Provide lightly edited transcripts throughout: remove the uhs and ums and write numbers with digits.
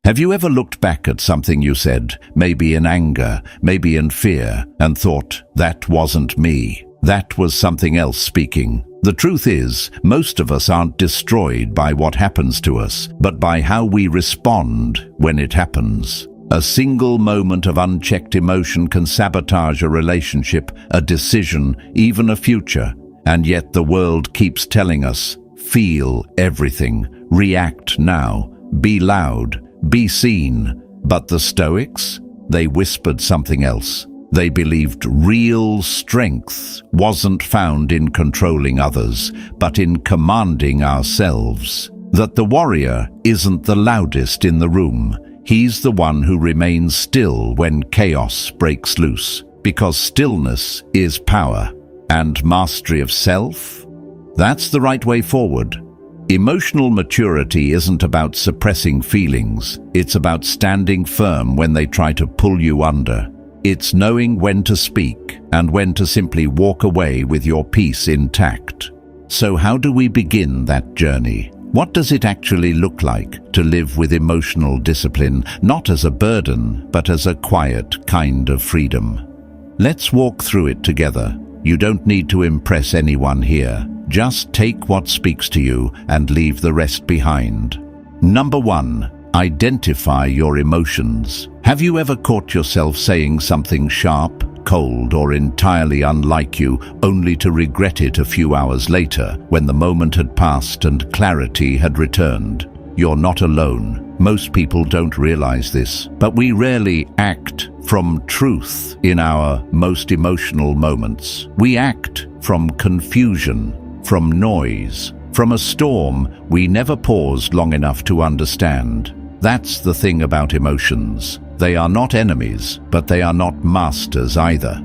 Have you ever looked back at something you said, maybe in anger, maybe in fear, and thought, that wasn't me, that was something else speaking? The truth is, most of us aren't destroyed by what happens to us, but by how we respond when it happens. A single moment of unchecked emotion can sabotage a relationship, a decision, even a future. And yet the world keeps telling us, feel everything, react now, be loud, be seen. But the Stoics? They whispered something else. They believed real strength wasn't found in controlling others, but in commanding ourselves. That the warrior isn't the loudest in the room. He's the one who remains still when chaos breaks loose, because stillness is power. And mastery of self? That's the right way forward. Emotional maturity isn't about suppressing feelings. It's about standing firm when they try to pull you under. It's knowing when to speak and when to simply walk away with your peace intact. So how do we begin that journey? What does it actually look like to live with emotional discipline, not as a burden, but as a quiet kind of freedom? Let's walk through it together. You don't need to impress anyone here. Just take what speaks to you and leave the rest behind. Number 1. Identify your emotions. Have you ever caught yourself saying something sharp, cold, or entirely unlike you, only to regret it a few hours later, when the moment had passed and clarity had returned? You're not alone. Most people don't realize this, but we rarely act from truth in our most emotional moments. We act from confusion, from noise, from a storm we never paused long enough to understand. That's the thing about emotions. They are not enemies, but they are not masters either.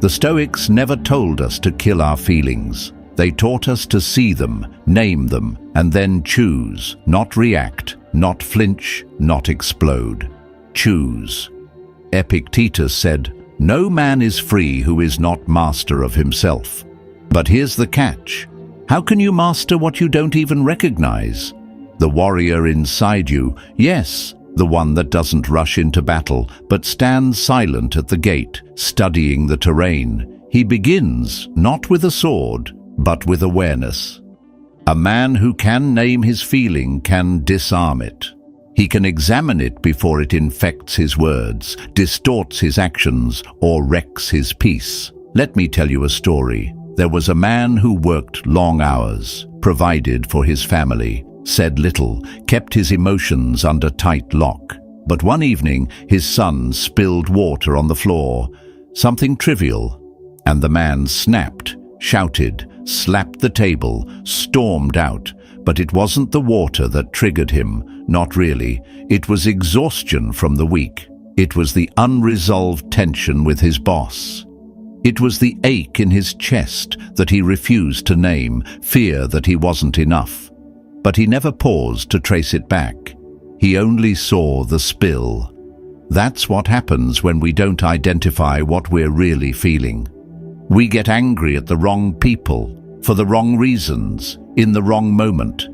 The Stoics never told us to kill our feelings. They taught us to see them, name them, and then choose, not react, not flinch, not explode. Choose. Epictetus said, "No man is free who is not master of himself." But here's the catch. How can you master what you don't even recognize? The warrior inside you, yes, the one that doesn't rush into battle, but stands silent at the gate, studying the terrain. He begins not with a sword, but with awareness. A man who can name his feeling can disarm it. He can examine it before it infects his words, distorts his actions, or wrecks his peace. Let me tell you a story. There was a man who worked long hours, provided for his family, said little, kept his emotions under tight lock. But one evening, his son spilled water on the floor, something trivial, and the man snapped, shouted, slapped the table, stormed out. But it wasn't the water that triggered him, not really. It was exhaustion from the week. It was the unresolved tension with his boss. It was the ache in his chest that he refused to name, fear that he wasn't enough. But he never paused to trace it back. He only saw the spill. That's what happens when we don't identify what we're really feeling. We get angry at the wrong people, for the wrong reasons, in the wrong moment,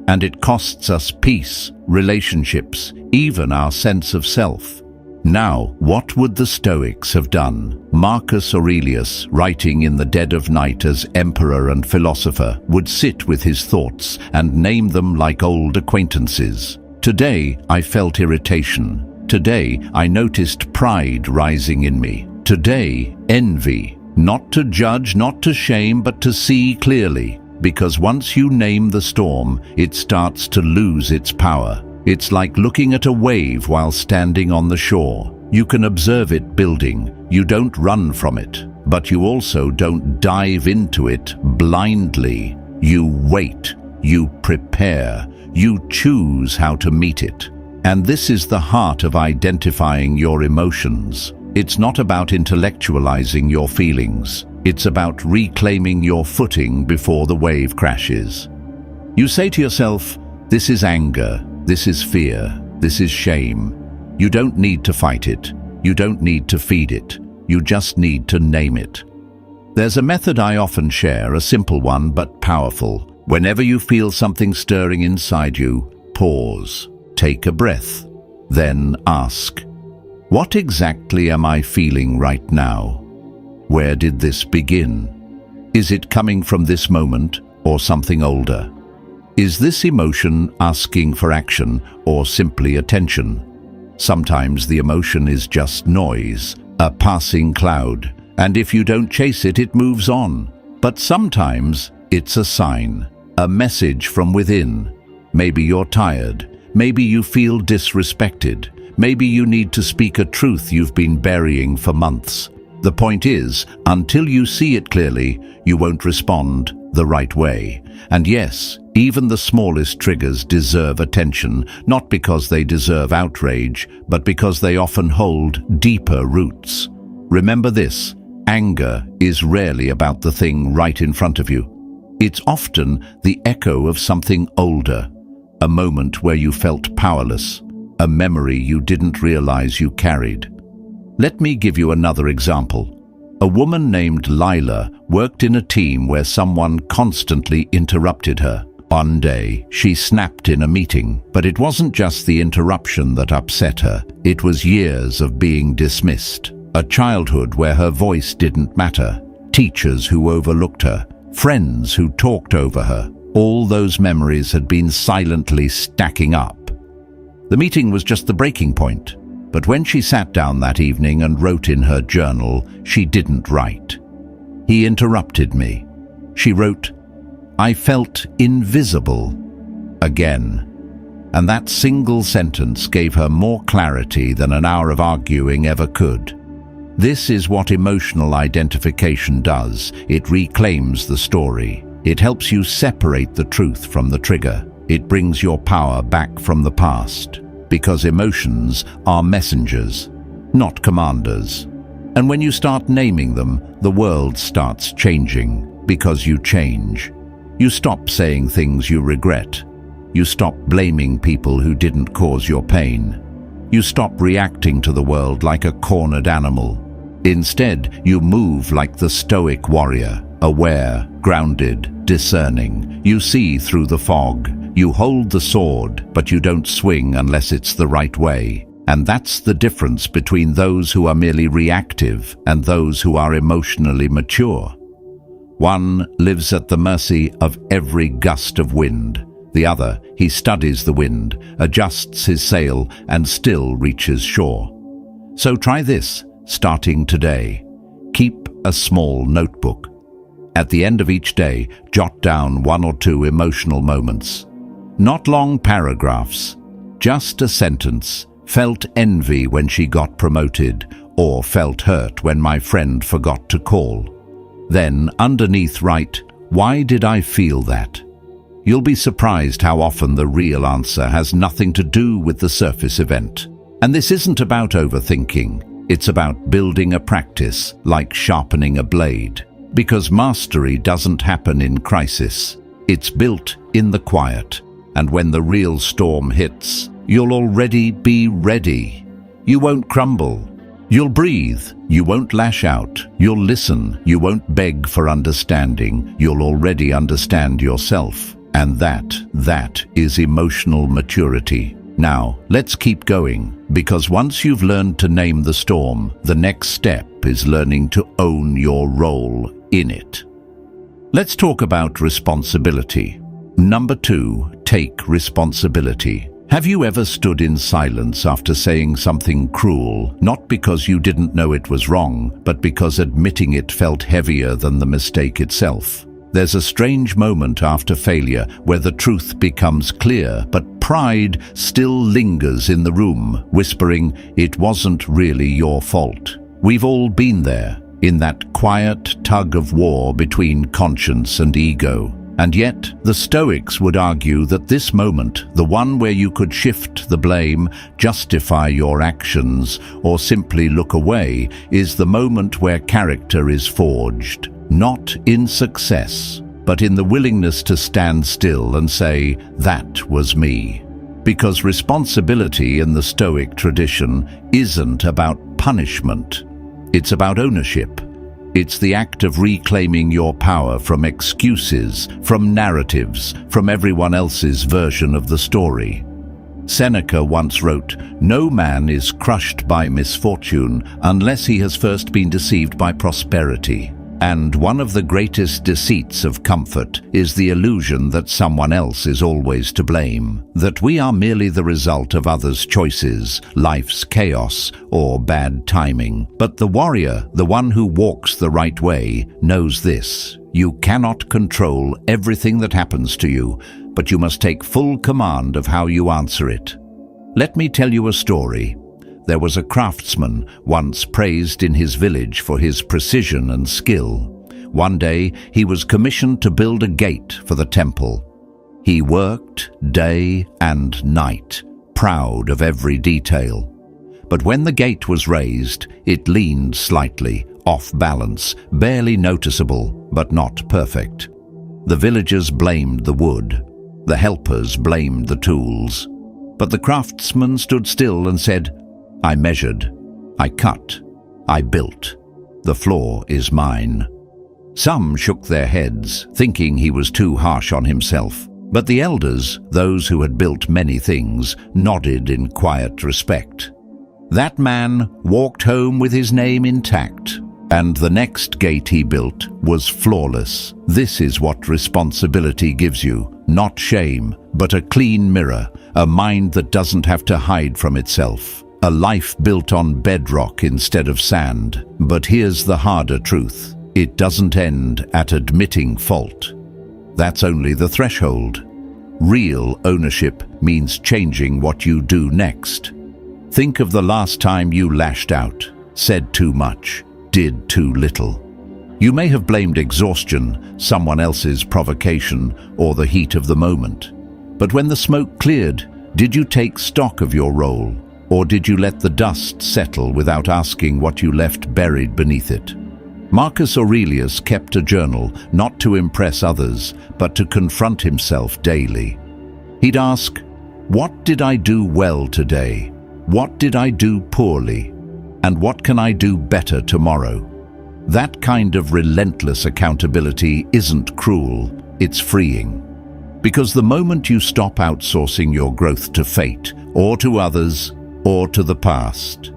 and it costs us peace, relationships, even our sense of self. Now, what would the Stoics have done? Marcus Aurelius, writing in the dead of night as emperor and philosopher, would sit with his thoughts and name them like old acquaintances. Today, I felt irritation. Today, I noticed pride rising in me. Today, envy. Not to judge, not to shame, but to see clearly. Because once you name the storm, it starts to lose its power. It's like looking at a wave while standing on the shore. You can observe it building. You don't run from it. But you also don't dive into it blindly. You wait. You prepare. You choose how to meet it. And this is the heart of identifying your emotions. It's not about intellectualizing your feelings. It's about reclaiming your footing before the wave crashes. You say to yourself, this is anger, this is fear, this is shame. You don't need to fight it. You don't need to feed it. You just need to name it. There's a method I often share, a simple one but powerful. Whenever you feel something stirring inside you, pause. Take a breath. Then ask, what exactly am I feeling right now? Where did this begin? Is it coming from this moment or something older? Is this emotion asking for action or simply attention? Sometimes the emotion is just noise, a passing cloud, and if you don't chase it, it moves on. But sometimes it's a sign, a message from within. Maybe you're tired, maybe you feel disrespected, maybe you need to speak a truth you've been burying for months. The point is, until you see it clearly, you won't respond the right way. And yes, even the smallest triggers deserve attention, not because they deserve outrage, but because they often hold deeper roots. Remember this, anger is rarely about the thing right in front of you. It's often the echo of something older, a moment where you felt powerless, a memory you didn't realize you carried. Let me give you another example. A woman named Lila worked in a team where someone constantly interrupted her. One day, she snapped in a meeting, but it wasn't just the interruption that upset her. It was years of being dismissed. A childhood where her voice didn't matter. Teachers who overlooked her. Friends who talked over her. All those memories had been silently stacking up. The meeting was just the breaking point. But when she sat down that evening and wrote in her journal, she didn't write. He interrupted me. She wrote, "I felt invisible again." And that single sentence gave her more clarity than an hour of arguing ever could. This is what emotional identification does. It reclaims the story. It helps you separate the truth from the trigger. It brings your power back from the past. Because emotions are messengers, not commanders. And when you start naming them, the world starts changing because you change. You stop saying things you regret. You stop blaming people who didn't cause your pain. You stop reacting to the world like a cornered animal. Instead, you move like the Stoic warrior, aware, grounded, discerning. You see through the fog. You hold the sword, but you don't swing unless it's the right way. And that's the difference between those who are merely reactive and those who are emotionally mature. One lives at the mercy of every gust of wind. The other, he studies the wind, adjusts his sail, and still reaches shore. So try this, starting today. Keep a small notebook. At the end of each day, jot down 1 or 2 emotional moments. Not long paragraphs, just a sentence. Felt envy when she got promoted, or felt hurt when my friend forgot to call. Then, underneath write, why did I feel that? You'll be surprised how often the real answer has nothing to do with the surface event. And this isn't about overthinking. It's about building a practice, like sharpening a blade. Because mastery doesn't happen in crisis. It's built in the quiet. And when the real storm hits, you'll already be ready. You won't crumble. You'll breathe. You won't lash out. You'll listen. You won't beg for understanding. You'll already understand yourself. And that is emotional maturity. Now, let's keep going, because once you've learned to name the storm, the next step is learning to own your role in it. Let's talk about responsibility. Number 2, take responsibility. Have you ever stood in silence after saying something cruel, not because you didn't know it was wrong, but because admitting it felt heavier than the mistake itself? There's a strange moment after failure where the truth becomes clear, but pride still lingers in the room, whispering, it wasn't really your fault. We've all been there, in that quiet tug of war between conscience and ego. And yet, the Stoics would argue that this moment, the one where you could shift the blame, justify your actions, or simply look away, is the moment where character is forged. Not in success, but in the willingness to stand still and say, that was me. Because responsibility in the Stoic tradition isn't about punishment. It's about ownership. It's the act of reclaiming your power from excuses, from narratives, from everyone else's version of the story. Seneca once wrote, "No man is crushed by misfortune unless he has first been deceived by prosperity." And one of the greatest deceits of comfort is the illusion that someone else is always to blame, that we are merely the result of others' choices, life's chaos, or bad timing. But the warrior, the one who walks the right way, knows this: you cannot control everything that happens to you, but you must take full command of how you answer it. Let me tell you a story. There was a craftsman once praised in his village for his precision and skill. One day he was commissioned to build a gate for the temple. He worked day and night, proud of every detail. But when the gate was raised, it leaned slightly, off balance, barely noticeable, but not perfect. The villagers blamed the wood. The helpers blamed the tools. But the craftsman stood still and said, "I measured, I cut, I built. The floor is mine." Some shook their heads, thinking he was too harsh on himself. But the elders, those who had built many things, nodded in quiet respect. That man walked home with his name intact, and the next gate he built was flawless. This is what responsibility gives you, not shame, but a clean mirror, a mind that doesn't have to hide from itself. A life built on bedrock instead of sand. But here's the harder truth. It doesn't end at admitting fault. That's only the threshold. Real ownership means changing what you do next. Think of the last time you lashed out, said too much, did too little. You may have blamed exhaustion, someone else's provocation, or the heat of the moment. But when the smoke cleared, did you take stock of your role? Or did you let the dust settle without asking what you left buried beneath it? Marcus Aurelius kept a journal, not to impress others, but to confront himself daily. He'd ask, "What did I do well today? What did I do poorly? And what can I do better tomorrow?" That kind of relentless accountability isn't cruel, it's freeing. Because the moment you stop outsourcing your growth to fate, or to others, or to the past,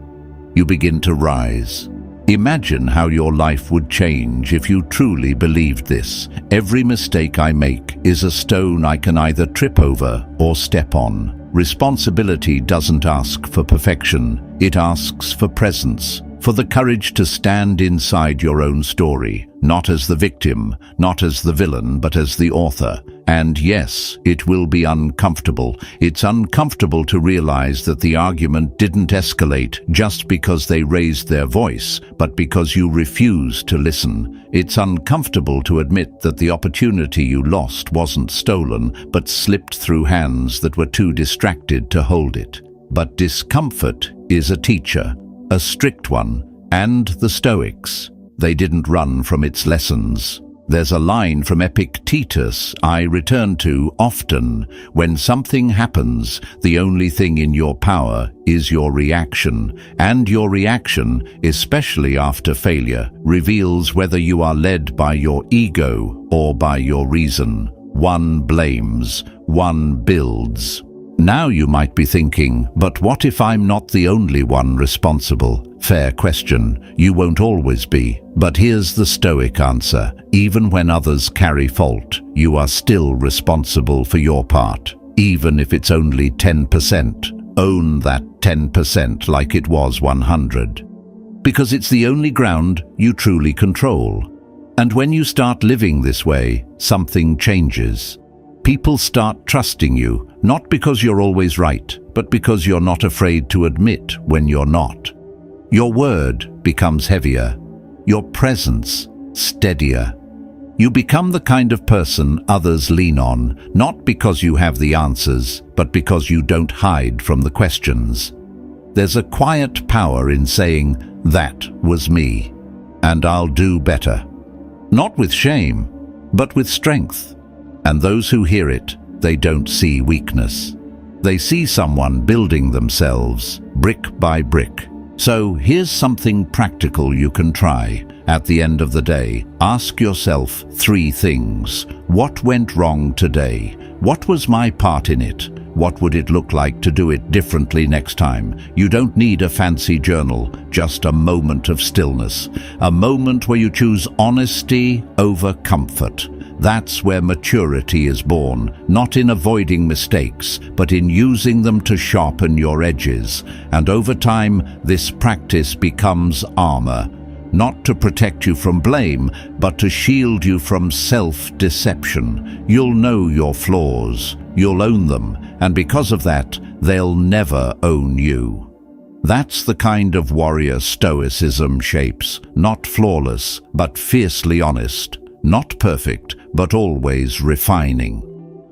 you begin to rise. Imagine how your life would change if you truly believed this. Every mistake I make is a stone I can either trip over or step on. Responsibility doesn't ask for perfection, it asks for presence, for the courage to stand inside your own story, not as the victim, not as the villain, but as the author. And yes, it will be uncomfortable. It's uncomfortable to realize that the argument didn't escalate just because they raised their voice, but because you refused to listen. It's uncomfortable to admit that the opportunity you lost wasn't stolen, but slipped through hands that were too distracted to hold it. But discomfort is a teacher, a strict one, and the Stoics. They didn't run from its lessons. There's a line from Epictetus I return to often. When something happens, the only thing in your power is your reaction. And your reaction, especially after failure, reveals whether you are led by your ego or by your reason. One blames, one builds. Now you might be thinking, but what if I'm not the only one responsible? Fair question. You won't always be. But here's the Stoic answer. Even when others carry fault, you are still responsible for your part. Even if it's only 10%. Own that 10% like it was 100. Because it's the only ground you truly control. And when you start living this way, something changes. People start trusting you, not because you're always right, but because you're not afraid to admit when you're not. Your word becomes heavier, your presence steadier. You become the kind of person others lean on, not because you have the answers, but because you don't hide from the questions. There's a quiet power in saying, "That was me, and I'll do better." Not with shame, but with strength. And those who hear it, they don't see weakness. They see someone building themselves, brick by brick. So here's something practical you can try. At the end of the day, ask yourself 3 things. What went wrong today? What was my part in it? What would it look like to do it differently next time? You don't need a fancy journal, just a moment of stillness. A moment where you choose honesty over comfort. That's where maturity is born, not in avoiding mistakes, but in using them to sharpen your edges. And over time, this practice becomes armor, not to protect you from blame, but to shield you from self-deception. You'll know your flaws, you'll own them, and because of that, they'll never own you. That's the kind of warrior Stoicism shapes, not flawless, but fiercely honest. Not perfect, but always refining.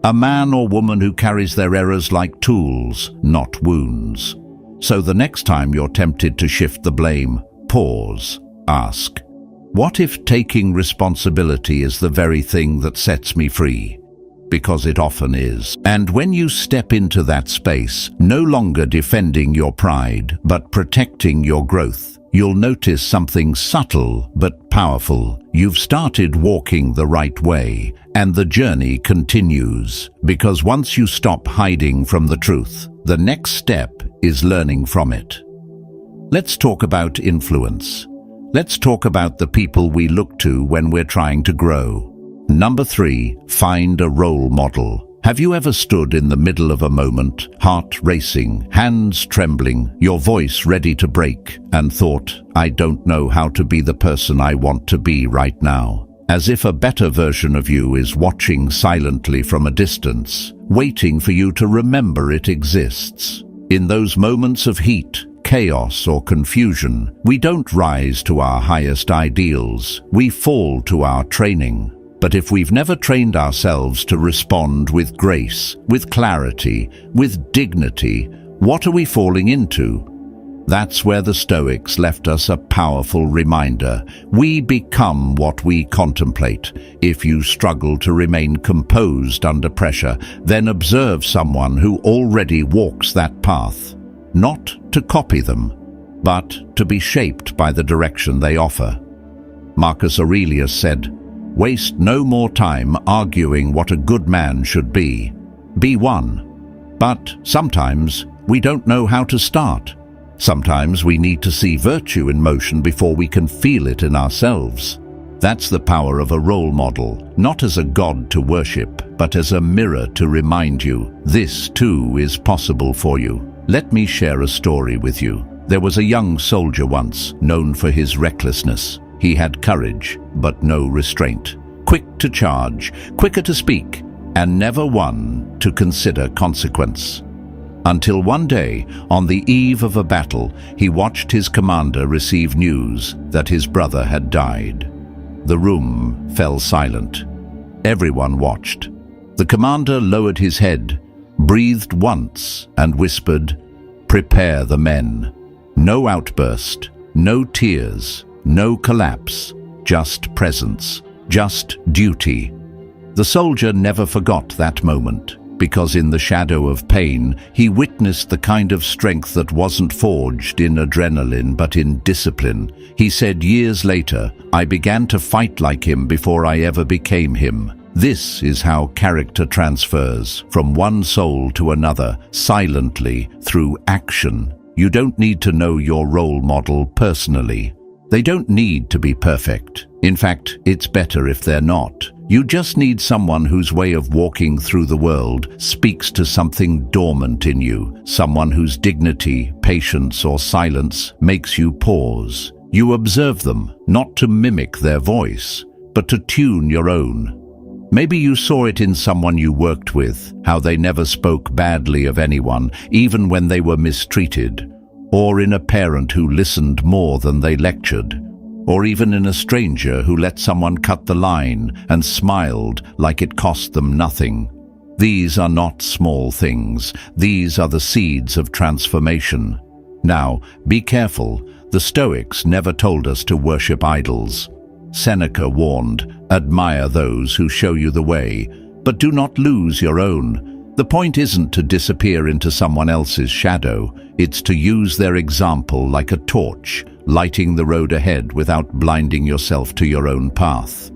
A man or woman who carries their errors like tools, not wounds. So the next time you're tempted to shift the blame, pause, ask, what if taking responsibility is the very thing that sets me free? Because it often is. And when you step into that space, no longer defending your pride, but protecting your growth, you'll notice something subtle but powerful. You've started walking the right way, and the journey continues. Because once you stop hiding from the truth, the next step is learning from it. Let's talk about influence. Let's talk about the people we look to when we're trying to grow. Number 3, find a role model. Have you ever stood in the middle of a moment, heart racing, hands trembling, your voice ready to break, and thought, I don't know how to be the person I want to be right now? As if a better version of you is watching silently from a distance, waiting for you to remember it exists. In those moments of heat, chaos, or confusion, we don't rise to our highest ideals, we fall to our training. But if we've never trained ourselves to respond with grace, with clarity, with dignity, what are we falling into? That's where the Stoics left us a powerful reminder. We become what we contemplate. If you struggle to remain composed under pressure, then observe someone who already walks that path. Not to copy them, but to be shaped by the direction they offer. Marcus Aurelius said, waste no more time arguing what a good man should be. Be one. But sometimes we don't know how to start. Sometimes we need to see virtue in motion before we can feel it in ourselves. That's the power of a role model, not as a god to worship, but as a mirror to remind you, this too is possible for you. Let me share a story with you. There was a young soldier once, known for his recklessness. He had courage, but no restraint. Quick to charge, quicker to speak, and never one to consider consequence. Until one day, on the eve of a battle, he watched his commander receive news that his brother had died. The room fell silent. Everyone watched. The commander lowered his head, breathed once, and whispered, "Prepare the men." No outburst, no tears, no collapse, just presence, just duty. The soldier never forgot that moment, because in the shadow of pain, he witnessed the kind of strength that wasn't forged in adrenaline but in discipline. He said years later, "I began to fight like him before I ever became him." This is how character transfers from one soul to another, silently, through action. You don't need to know your role model personally. They don't need to be perfect. In fact, it's better if they're not. You just need someone whose way of walking through the world speaks to something dormant in you, someone whose dignity, patience, or silence makes you pause. You observe them, not to mimic their voice, but to tune your own. Maybe you saw it in someone you worked with, how they never spoke badly of anyone, even when they were mistreated, or in a parent who listened more than they lectured, or even in a stranger who let someone cut the line and smiled like it cost them nothing. These are not small things. These are the seeds of transformation. Now, be careful. The Stoics never told us to worship idols. Seneca warned, admire those who show you the way, but do not lose your own. The point isn't to disappear into someone else's shadow. It's to use their example like a torch, lighting the road ahead without blinding yourself to your own path.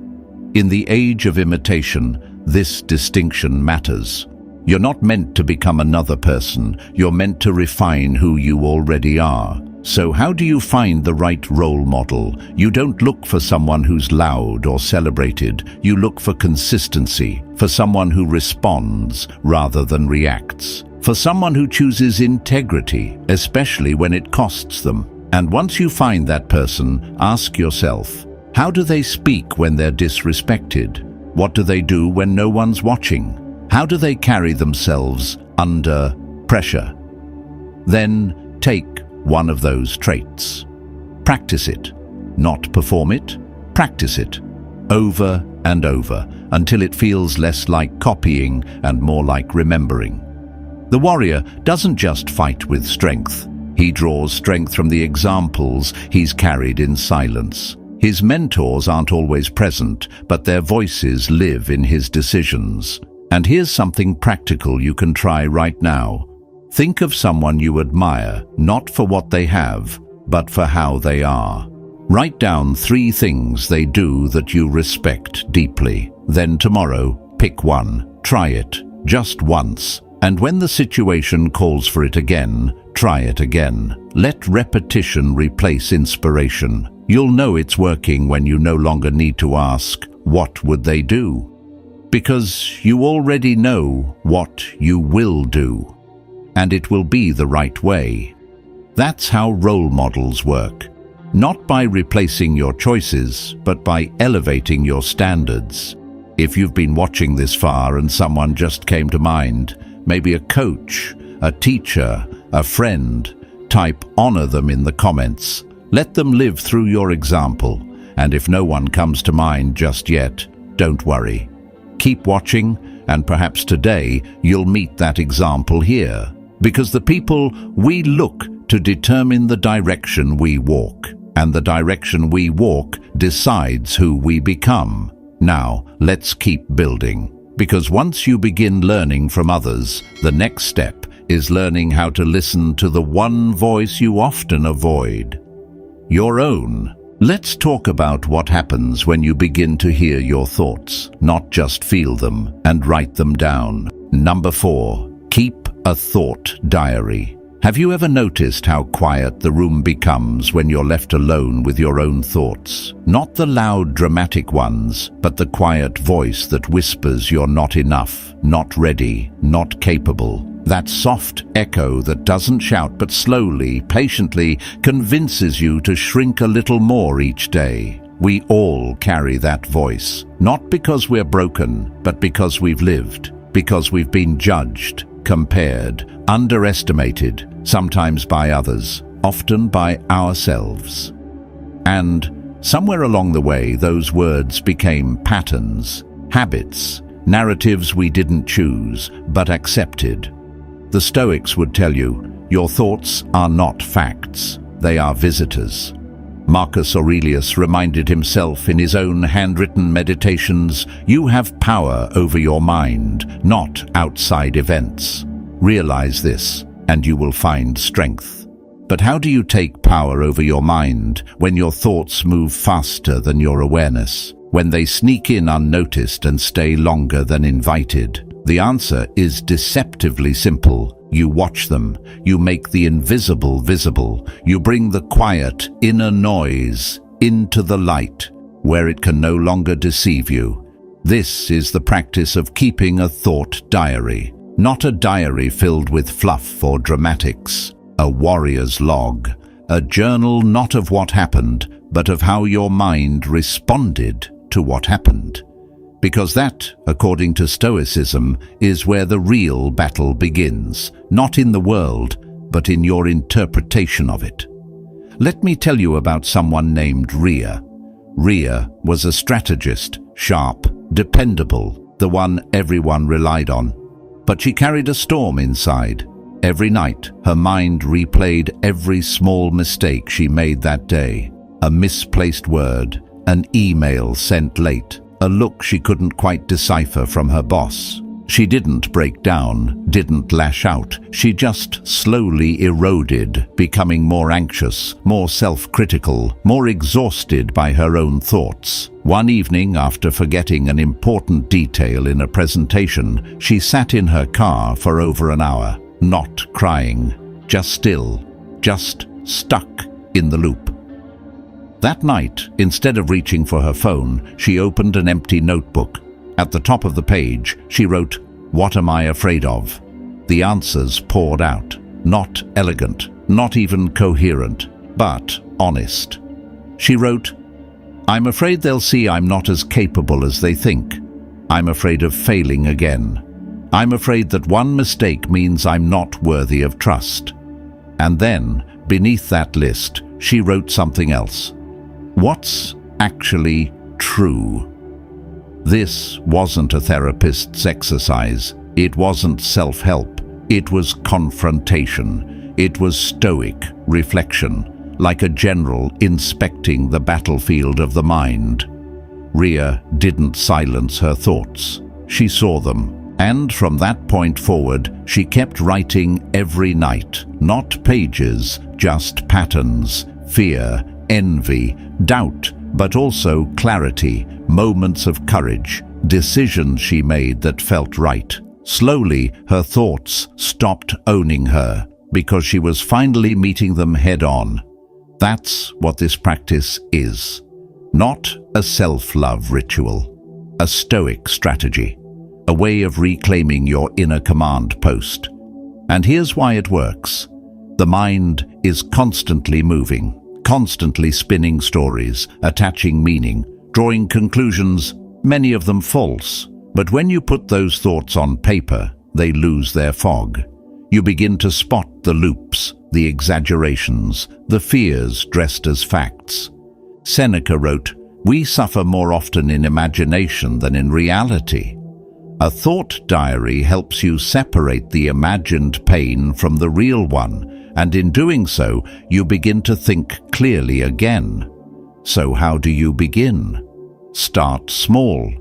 In the age of imitation, this distinction matters. You're not meant to become another person. You're meant to refine who you already are. So how do you find the right role model? You don't look for someone who's loud or celebrated. You look for consistency, for someone who responds rather than reacts, for someone who chooses integrity, especially when it costs them. And once you find that person, ask yourself, how do they speak when they're disrespected? What do they do when no one's watching? How do they carry themselves under pressure? Then take one of those traits. Practice it. Not perform it. Practice it. Over and over, until it feels less like copying and more like remembering. The warrior doesn't just fight with strength. He draws strength from the examples he's carried in silence. His mentors aren't always present, but their voices live in his decisions. And here's something practical you can try right now. Think of someone you admire, not for what they have, but for how they are. Write down 3 things they do that you respect deeply. Then tomorrow, pick one. Try it, just once. And when the situation calls for it again, try it again. Let repetition replace inspiration. You'll know it's working when you no longer need to ask, what would they do? Because you already know what you will do. And it will be the right way. That's how role models work. Not by replacing your choices, but by elevating your standards. If you've been watching this far and someone just came to mind, maybe a coach, a teacher, a friend, type honor them in the comments. Let them live through your example. And if no one comes to mind just yet, don't worry. Keep watching, and perhaps today you'll meet that example here. Because the people we look to determine the direction we walk, and the direction we walk decides who we become. Now, let's keep building. Because once you begin learning from others, the next step is learning how to listen to the one voice you often avoid. Your own. Let's talk about what happens when you begin to hear your thoughts, not just feel them, and write them down. Number 4. Keep a thought diary. Have you ever noticed how quiet the room becomes when you're left alone with your own thoughts? Not the loud, dramatic ones, but the quiet voice that whispers you're not enough, not ready, not capable. That soft echo that doesn't shout but slowly, patiently convinces you to shrink a little more each day. We all carry that voice, not because we're broken, but because we've lived, because we've been judged, compared, underestimated, sometimes by others, often by ourselves. And somewhere along the way, those words became patterns, habits, narratives we didn't choose, but accepted. The Stoics would tell you, your thoughts are not facts, they are visitors. Marcus Aurelius reminded himself in his own handwritten meditations, you have power over your mind, not outside events. Realize this, and you will find strength. But how do you take power over your mind when your thoughts move faster than your awareness, when they sneak in unnoticed and stay longer than invited? The answer is deceptively simple. You watch them, you make the invisible visible, you bring the quiet inner noise into the light, where it can no longer deceive you. This is the practice of keeping a thought diary. Not a diary filled with fluff or dramatics, a warrior's log, a journal not of what happened, but of how your mind responded to what happened. Because that, according to Stoicism, is where the real battle begins, not in the world, but in your interpretation of it. Let me tell you about someone named Rhea. Rhea was a strategist, sharp, dependable, the one everyone relied on. But she carried a storm inside. Every night, her mind replayed every small mistake she made that day. A misplaced word, an email sent late, a look she couldn't quite decipher from her boss. She didn't break down, didn't lash out. She just slowly eroded, becoming more anxious, more self-critical, more exhausted by her own thoughts. One evening, after forgetting an important detail in a presentation, she sat in her car for over an hour, not crying, just still, just stuck in the loop. That night, instead of reaching for her phone, she opened an empty notebook. At the top of the page, she wrote, "What am I afraid of?" The answers poured out, not elegant, not even coherent, but honest. She wrote, "I'm afraid they'll see I'm not as capable as they think. I'm afraid of failing again. I'm afraid that one mistake means I'm not worthy of trust." And then, beneath that list, she wrote something else. What's actually true? This wasn't a therapist's exercise. It wasn't self-help. It was confrontation. It was stoic reflection, like a general inspecting the battlefield of the mind. Rhea didn't silence her thoughts. She saw them. And from that point forward, she kept writing every night, not pages, just patterns, fear, envy, doubt, but also clarity, moments of courage, decisions she made that felt right. Slowly, her thoughts stopped owning her because she was finally meeting them head-on. That's what this practice is. Not a self-love ritual, a stoic strategy, a way of reclaiming your inner command post. And here's why it works. The mind is constantly moving, constantly spinning stories, attaching meaning, drawing conclusions, many of them false. But when you put those thoughts on paper, they lose their fog. You begin to spot the loops, the exaggerations, the fears dressed as facts. Seneca wrote, "We suffer more often in imagination than in reality." A thought diary helps you separate the imagined pain from the real one, and in doing so, you begin to think clearly again. So how do you begin? Start small.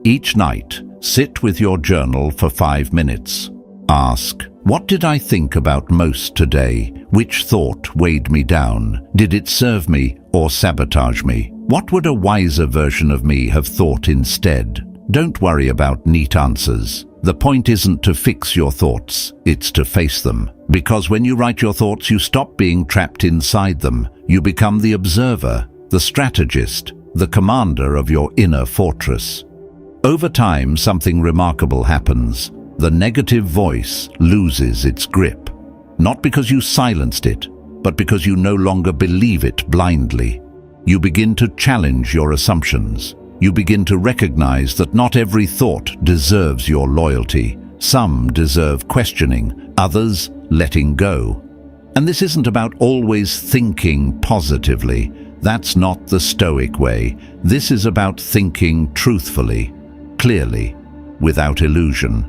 Each night, sit with your journal for 5 minutes. Ask, what did I think about most today? Which thought weighed me down? Did it serve me or sabotage me? What would a wiser version of me have thought instead? Don't worry about neat answers. The point isn't to fix your thoughts, it's to face them. Because when you write your thoughts, you stop being trapped inside them. You become the observer, the strategist, the commander of your inner fortress. Over time, something remarkable happens. The negative voice loses its grip. Not because you silenced it, but because you no longer believe it blindly. You begin to challenge your assumptions. You begin to recognize that not every thought deserves your loyalty. Some deserve questioning, others letting go. And this isn't about always thinking positively. That's not the Stoic way. This is about thinking truthfully, clearly, without illusion.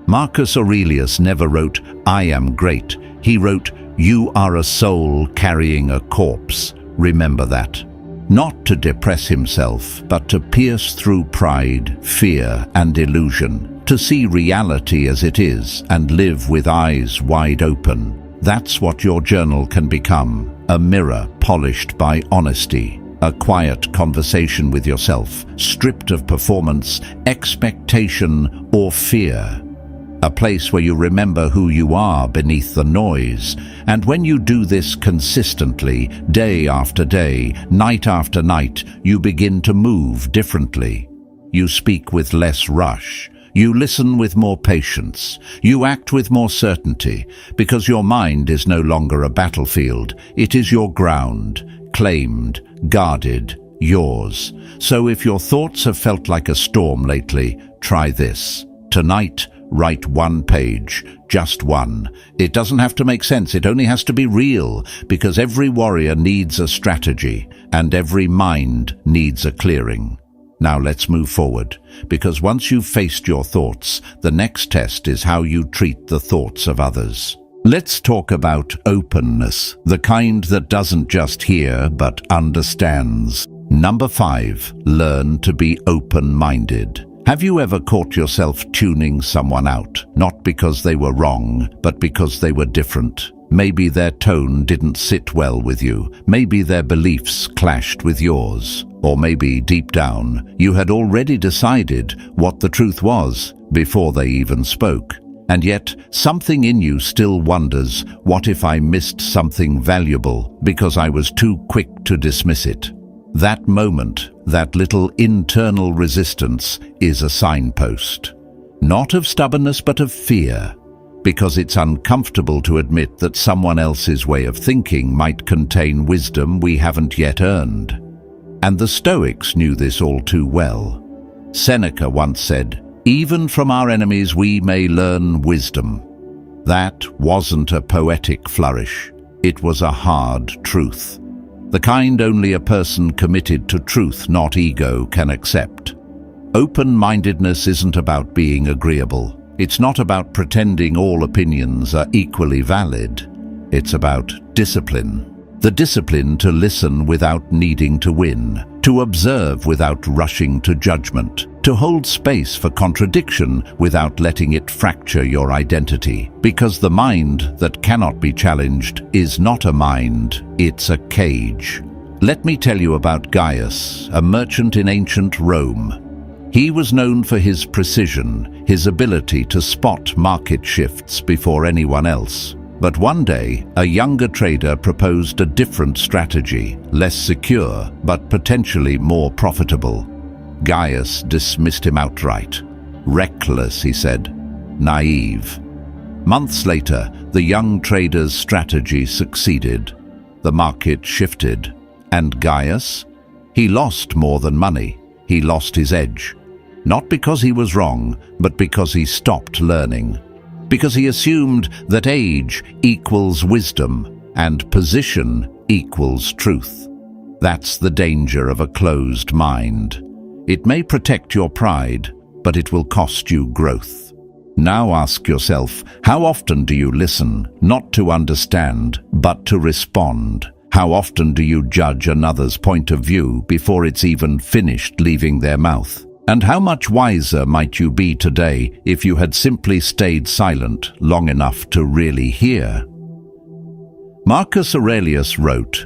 Marcus Aurelius never wrote, "I am great." He wrote, "You are a soul carrying a corpse." Remember that. Not to depress himself, but to pierce through pride, fear, and illusion, to see reality as it is and live with eyes wide open. That's what your journal can become, a mirror polished by honesty, a quiet conversation with yourself, stripped of performance, expectation, or fear. A place where you remember who you are beneath the noise. And when you do this consistently, day after day, night after night, you begin to move differently. You speak with less rush. You listen with more patience. You act with more certainty, because your mind is no longer a battlefield. It is your ground, claimed, guarded, yours. So if your thoughts have felt like a storm lately, try this. Tonight, write one page, just one. It doesn't have to make sense, it only has to be real, because every warrior needs a strategy, and every mind needs a clearing. Now let's move forward, because once you've faced your thoughts, the next test is how you treat the thoughts of others. Let's talk about openness, the kind that doesn't just hear, but understands. Number 5, learn to be open-minded. Have you ever caught yourself tuning someone out, not because they were wrong, but because they were different? Maybe their tone didn't sit well with you. Maybe their beliefs clashed with yours. Or maybe, deep down, you had already decided what the truth was before they even spoke. And yet, something in you still wonders, what if I missed something valuable because I was too quick to dismiss it? That moment, that little internal resistance, is a signpost. Not of stubbornness, but of fear, because it's uncomfortable to admit that someone else's way of thinking might contain wisdom we haven't yet earned. And the Stoics knew this all too well. Seneca once said, "Even from our enemies we may learn wisdom." That wasn't a poetic flourish. It was a hard truth. The kind only a person committed to truth, not ego, can accept. Open-mindedness isn't about being agreeable. It's not about pretending all opinions are equally valid. It's about discipline. The discipline to listen without needing to win, to observe without rushing to judgment, to hold space for contradiction without letting it fracture your identity. Because the mind that cannot be challenged is not a mind, it's a cage. Let me tell you about Gaius, a merchant in ancient Rome. He was known for his precision, his ability to spot market shifts before anyone else. But one day, a younger trader proposed a different strategy, less secure, but potentially more profitable. Gaius dismissed him outright. Reckless, he said. Naive. Months later, the young trader's strategy succeeded. The market shifted. And Gaius? He lost more than money. He lost his edge. Not because he was wrong, but because he stopped learning. Because he assumed that age equals wisdom and position equals truth. That's the danger of a closed mind. It may protect your pride, but it will cost you growth. Now ask yourself, how often do you listen, not to understand, but to respond? How often do you judge another's point of view before it's even finished leaving their mouth? And how much wiser might you be today if you had simply stayed silent long enough to really hear? Marcus Aurelius wrote,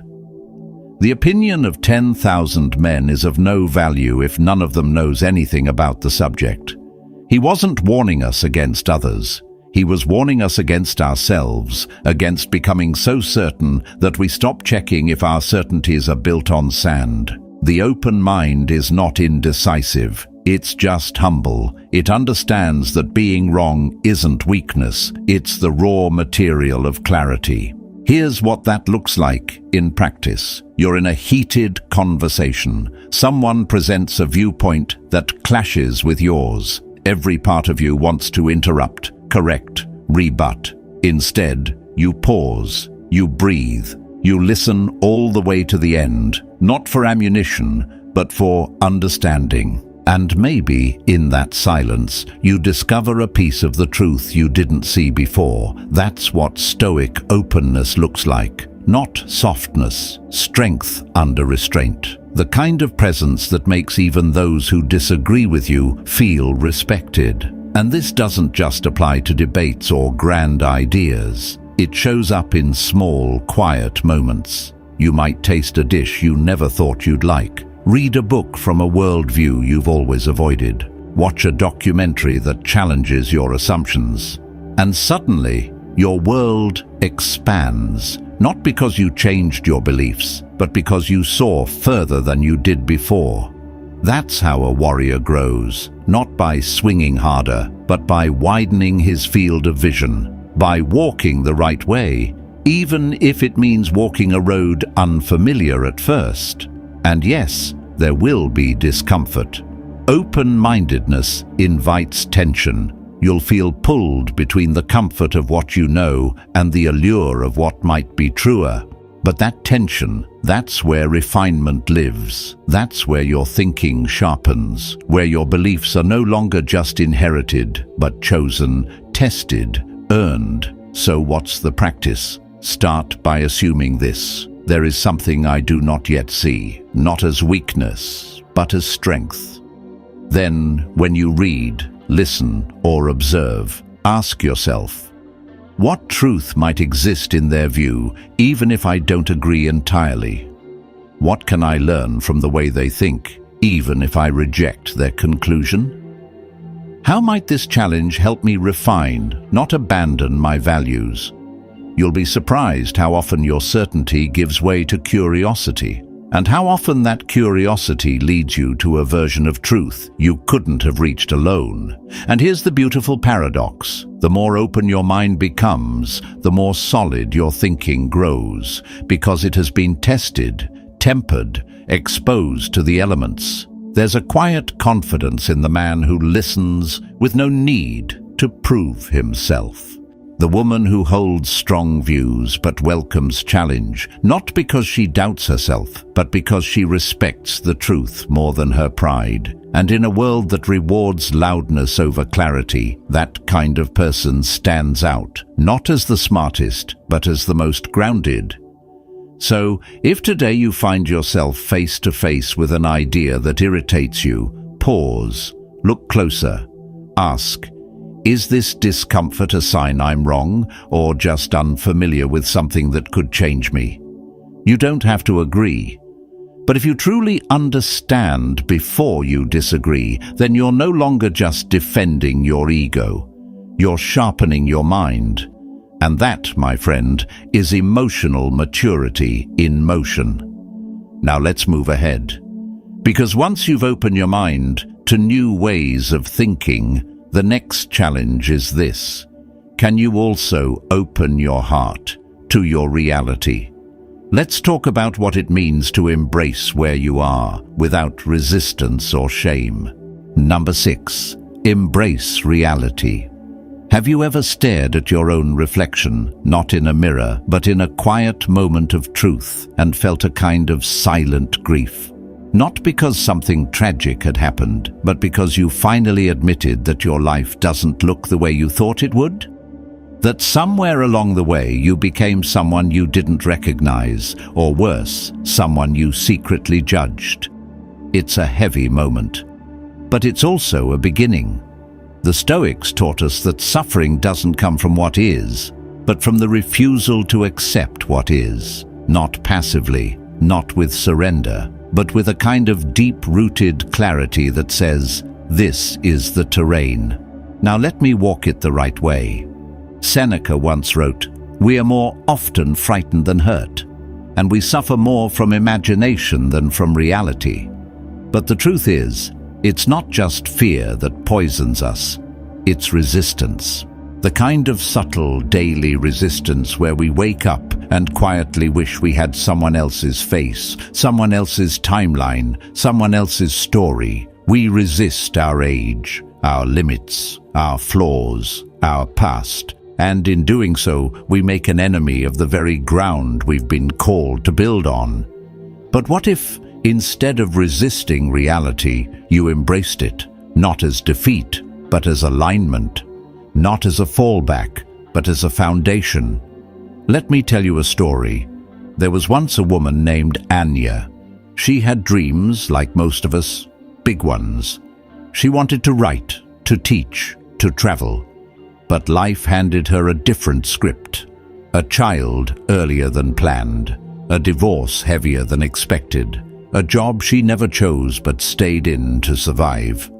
"The opinion of 10,000 men is of no value if none of them knows anything about the subject." He wasn't warning us against others. He was warning us against ourselves, against becoming so certain that we stop checking if our certainties are built on sand. The open mind is not indecisive, it's just humble. It understands that being wrong isn't weakness, it's the raw material of clarity. Here's what that looks like in practice. You're in a heated conversation. Someone presents a viewpoint that clashes with yours. Every part of you wants to interrupt, correct, rebut. Instead, you pause, you breathe, you listen all the way to the end, not for ammunition, but for understanding. And maybe, in that silence, you discover a piece of the truth you didn't see before. That's what Stoic openness looks like. Not softness, strength under restraint. The kind of presence that makes even those who disagree with you feel respected. And this doesn't just apply to debates or grand ideas. It shows up in small, quiet moments. You might taste a dish you never thought you'd like. Read a book from a worldview you've always avoided. Watch a documentary that challenges your assumptions. And suddenly, your world expands. Not because you changed your beliefs, but because you saw further than you did before. That's how a warrior grows, not by swinging harder, but by widening his field of vision. By walking the right way, even if it means walking a road unfamiliar at first. And yes, there will be discomfort. Open-mindedness invites tension. You'll feel pulled between the comfort of what you know and the allure of what might be truer. But that tension, that's where refinement lives. That's where your thinking sharpens, where your beliefs are no longer just inherited, but chosen, tested, earned. So what's the practice? Start by assuming this. There is something I do not yet see, not as weakness, but as strength. Then, when you read, listen, or observe, ask yourself, What truth might exist in their view, even if I don't agree entirely? What can I learn from the way they think, even if I reject their conclusion? How might this challenge help me refine, not abandon my values? You'll be surprised how often your certainty gives way to curiosity, and how often that curiosity leads you to a version of truth you couldn't have reached alone. And here's the beautiful paradox. The more open your mind becomes, the more solid your thinking grows, because it has been tested, tempered, exposed to the elements. There's a quiet confidence in the man who listens with no need to prove himself. The woman who holds strong views but welcomes challenge, not because she doubts herself, but because she respects the truth more than her pride. And in a world that rewards loudness over clarity, that kind of person stands out, not as the smartest, but as the most grounded. So, if today you find yourself face to face with an idea that irritates you, pause, look closer, ask, is this discomfort a sign I'm wrong, or just unfamiliar with something that could change me? You don't have to agree. But if you truly understand before you disagree, then you're no longer just defending your ego. You're sharpening your mind. And that, my friend, is emotional maturity in motion. Now let's move ahead. Because once you've opened your mind to new ways of thinking, the next challenge is this. Can you also open your heart to your reality? Let's talk about what it means to embrace where you are without resistance or shame. Number 6, embrace reality. Have you ever stared at your own reflection, not in a mirror, but in a quiet moment of truth, and felt a kind of silent grief? Not because something tragic had happened, but because you finally admitted that your life doesn't look the way you thought it would? That somewhere along the way you became someone you didn't recognize, or worse, someone you secretly judged. It's a heavy moment. But it's also a beginning. The Stoics taught us that suffering doesn't come from what is, but from the refusal to accept what is, not passively, not with surrender, but with a kind of deep-rooted clarity that says, this is the terrain. Now let me walk it the right way. Seneca once wrote, we are more often frightened than hurt, and we suffer more from imagination than from reality. But the truth is, it's not just fear that poisons us, it's resistance. The kind of subtle daily resistance where we wake up and quietly wish we had someone else's face, someone else's timeline, someone else's story. We resist our age, our limits, our flaws, our past, and in doing so, we make an enemy of the very ground we've been called to build on. But what if, instead of resisting reality, you embraced it, not as defeat, but as alignment? Not as a fallback, but as a foundation. Let me tell you a story. There was once a woman named Anya. She had dreams, like most of us, big ones. She wanted to write, to teach, to travel. But life handed her a different script. A child earlier than planned. A divorce heavier than expected. A job she never chose but stayed in to survive.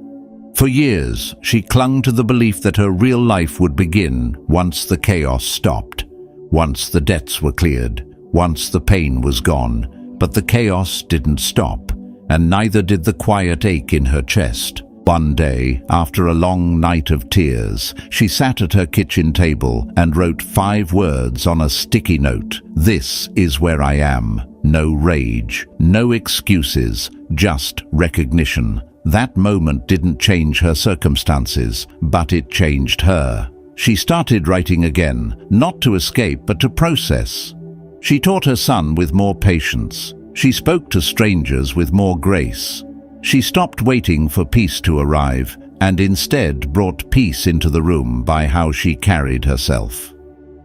For years, she clung to the belief that her real life would begin once the chaos stopped, once the debts were cleared, once the pain was gone. But the chaos didn't stop, and neither did the quiet ache in her chest. One day, after a long night of tears, she sat at her kitchen table and wrote 5 words on a sticky note. This is where I am. No rage, no excuses, just recognition. That moment didn't change her circumstances, but it changed her. She started writing again, not to escape, but to process. She taught her son with more patience. She spoke to strangers with more grace. She stopped waiting for peace to arrive, and instead brought peace into the room by how she carried herself.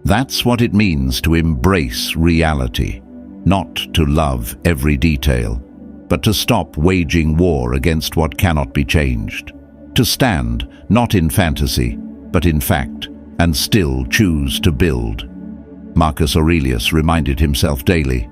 That's what it means to embrace reality, not to love every detail, but to stop waging war against what cannot be changed. To stand, not in fantasy, but in fact, and still choose to build. Marcus Aurelius reminded himself daily,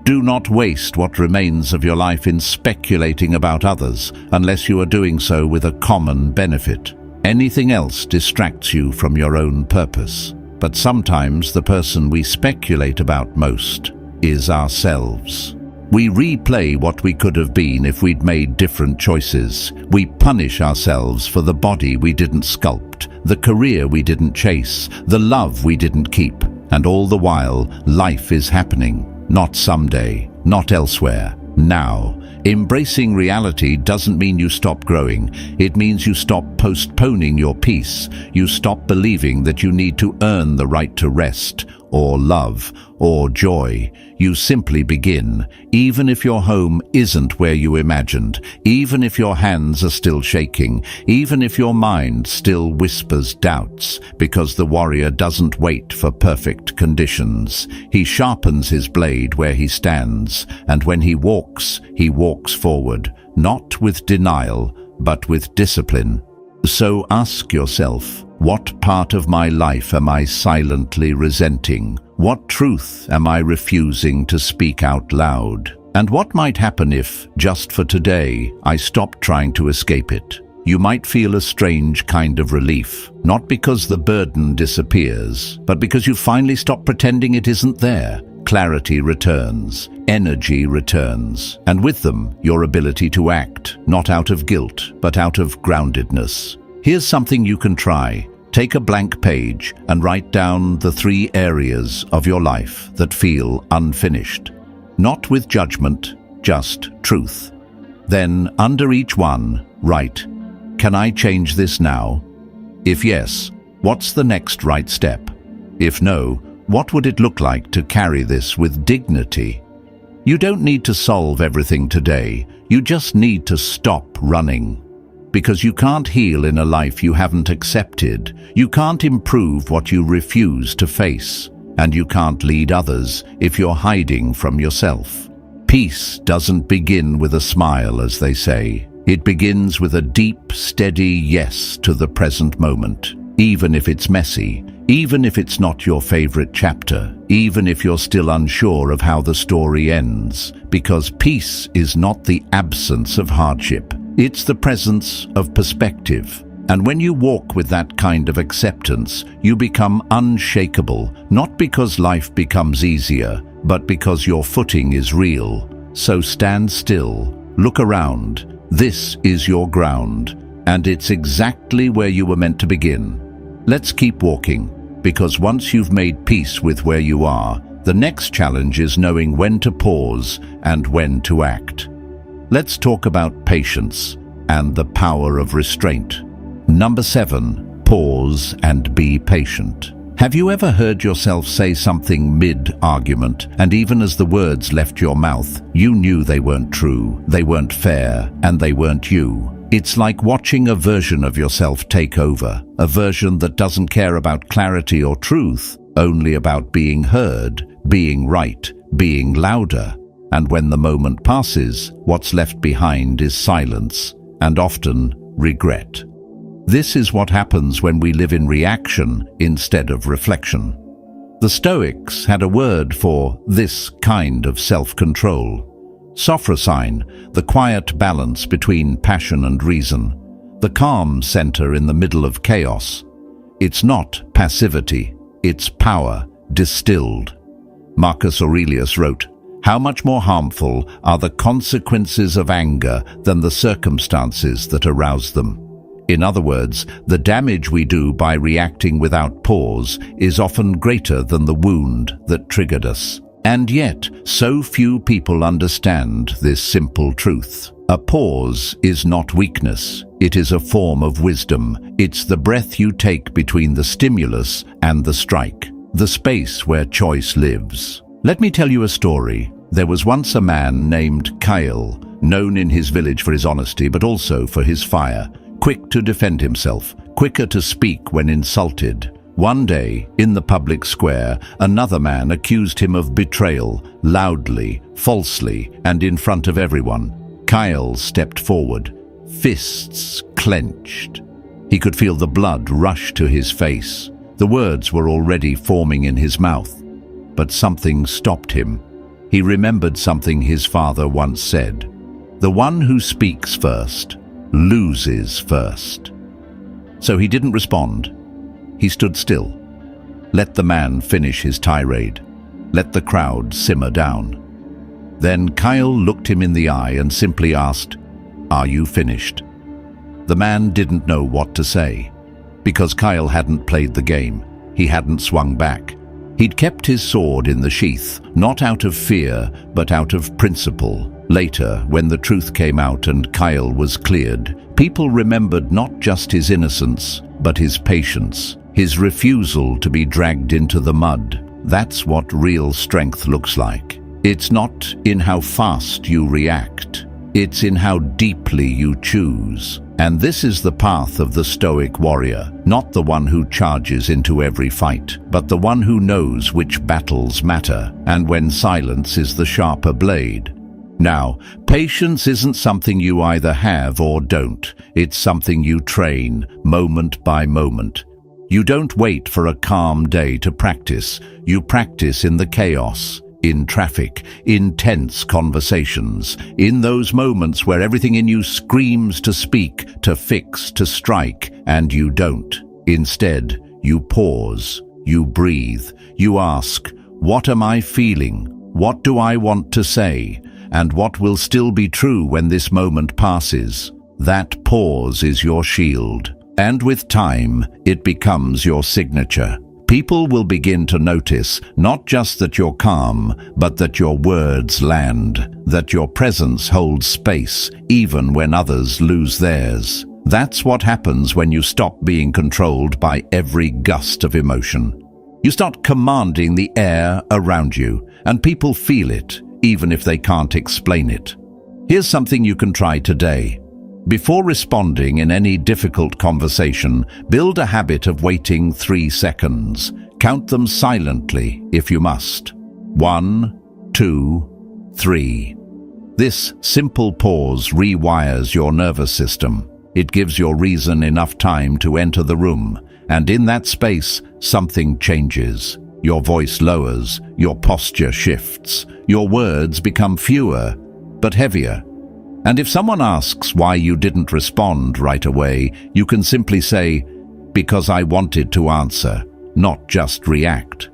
"Do not waste what remains of your life in speculating about others unless you are doing so with a common benefit. Anything else distracts you from your own purpose." But sometimes the person we speculate about most is ourselves. We replay what we could have been if we'd made different choices. We punish ourselves for the body we didn't sculpt, the career we didn't chase, the love we didn't keep. And all the while, life is happening. Not someday, not elsewhere, now. Embracing reality doesn't mean you stop growing. It means you stop postponing your peace. You stop believing that you need to earn the right to rest, or love, or joy. You simply begin, even if your home isn't where you imagined, even if your hands are still shaking, even if your mind still whispers doubts, because the warrior doesn't wait for perfect conditions. He sharpens his blade where he stands, and when he walks forward, not with denial, but with discipline. So ask yourself, what part of my life am I silently resenting? What truth am I refusing to speak out loud? And what might happen if, just for today, I stopped trying to escape it? You might feel a strange kind of relief, not because the burden disappears, but because you finally stop pretending it isn't there. Clarity returns, energy returns, and with them, your ability to act, not out of guilt, but out of groundedness. Here's something you can try. Take a blank page and write down the 3 areas of your life that feel unfinished. Not with judgment, just truth. Then, under each one, write, "Can I change this now?" If yes, what's the next right step? If no, what would it look like to carry this with dignity? You don't need to solve everything today. You just need to stop running. Because you can't heal in a life you haven't accepted. You can't improve what you refuse to face. And you can't lead others if you're hiding from yourself. Peace doesn't begin with a smile, as they say. It begins with a deep, steady yes to the present moment. Even if it's messy, even if it's not your favorite chapter, even if you're still unsure of how the story ends. Because peace is not the absence of hardship. It's the presence of perspective. And when you walk with that kind of acceptance, you become unshakable, not because life becomes easier, but because your footing is real. So stand still, look around. This is your ground, and it's exactly where you were meant to begin. Let's keep walking, because once you've made peace with where you are, the next challenge is knowing when to pause and when to act. Let's talk about patience and the power of restraint. Number 7, pause and be patient. Have you ever heard yourself say something mid-argument, and even as the words left your mouth, you knew they weren't true, they weren't fair, and they weren't you? It's like watching a version of yourself take over, a version that doesn't care about clarity or truth, only about being heard, being right, being louder. And when the moment passes, what's left behind is silence, and often regret. This is what happens when we live in reaction instead of reflection. The Stoics had a word for this kind of self-control. Sophrosine, the quiet balance between passion and reason, the calm center in the middle of chaos. It's not passivity, it's power distilled. Marcus Aurelius wrote, "How much more harmful are the consequences of anger than the circumstances that arouse them?" In other words, the damage we do by reacting without pause is often greater than the wound that triggered us. And yet, so few people understand this simple truth. A pause is not weakness. It is a form of wisdom. It's the breath you take between the stimulus and the strike, the space where choice lives. Let me tell you a story. There was once a man named Kyle, known in his village for his honesty, but also for his fire. Quick to defend himself, quicker to speak when insulted. One day, in the public square, another man accused him of betrayal, loudly, falsely, and in front of everyone. Kyle stepped forward, fists clenched. He could feel the blood rush to his face. The words were already forming in his mouth, but something stopped him. He remembered something his father once said: "The one who speaks first loses first." So he didn't respond. He stood still. Let the man finish his tirade. Let the crowd simmer down. Then Kyle looked him in the eye and simply asked, "Are you finished?" The man didn't know what to say. Because Kyle hadn't played the game, he hadn't swung back. He'd kept his sword in the sheath, not out of fear, but out of principle. Later, when the truth came out and Kyle was cleared, people remembered not just his innocence, but his patience, his refusal to be dragged into the mud. That's what real strength looks like. It's not in how fast you react. It's in how deeply you choose. And this is the path of the Stoic warrior, not the one who charges into every fight, but the one who knows which battles matter, and when silence is the sharper blade. Now, patience isn't something you either have or don't. It's something you train, moment by moment. You don't wait for a calm day to practice. You practice in the chaos, in traffic, in tense conversations, in those moments where everything in you screams to speak, to fix, to strike, and you don't. Instead, you pause, you breathe, you ask, "What am I feeling? What do I want to say? And what will still be true when this moment passes?" That pause is your shield. And with time, it becomes your signature. People will begin to notice not just that you're calm, but that your words land, that your presence holds space, even when others lose theirs. That's what happens when you stop being controlled by every gust of emotion. You start commanding the air around you, and people feel it, even if they can't explain it. Here's something you can try today. Before responding in any difficult conversation, build a habit of waiting 3 seconds. Count them silently if you must. 1, 2, 3. This simple pause rewires your nervous system. It gives your reason enough time to enter the room, and in that space, something changes. Your voice lowers, your posture shifts, your words become fewer, but heavier. And if someone asks why you didn't respond right away, you can simply say, "Because I wanted to answer, not just react."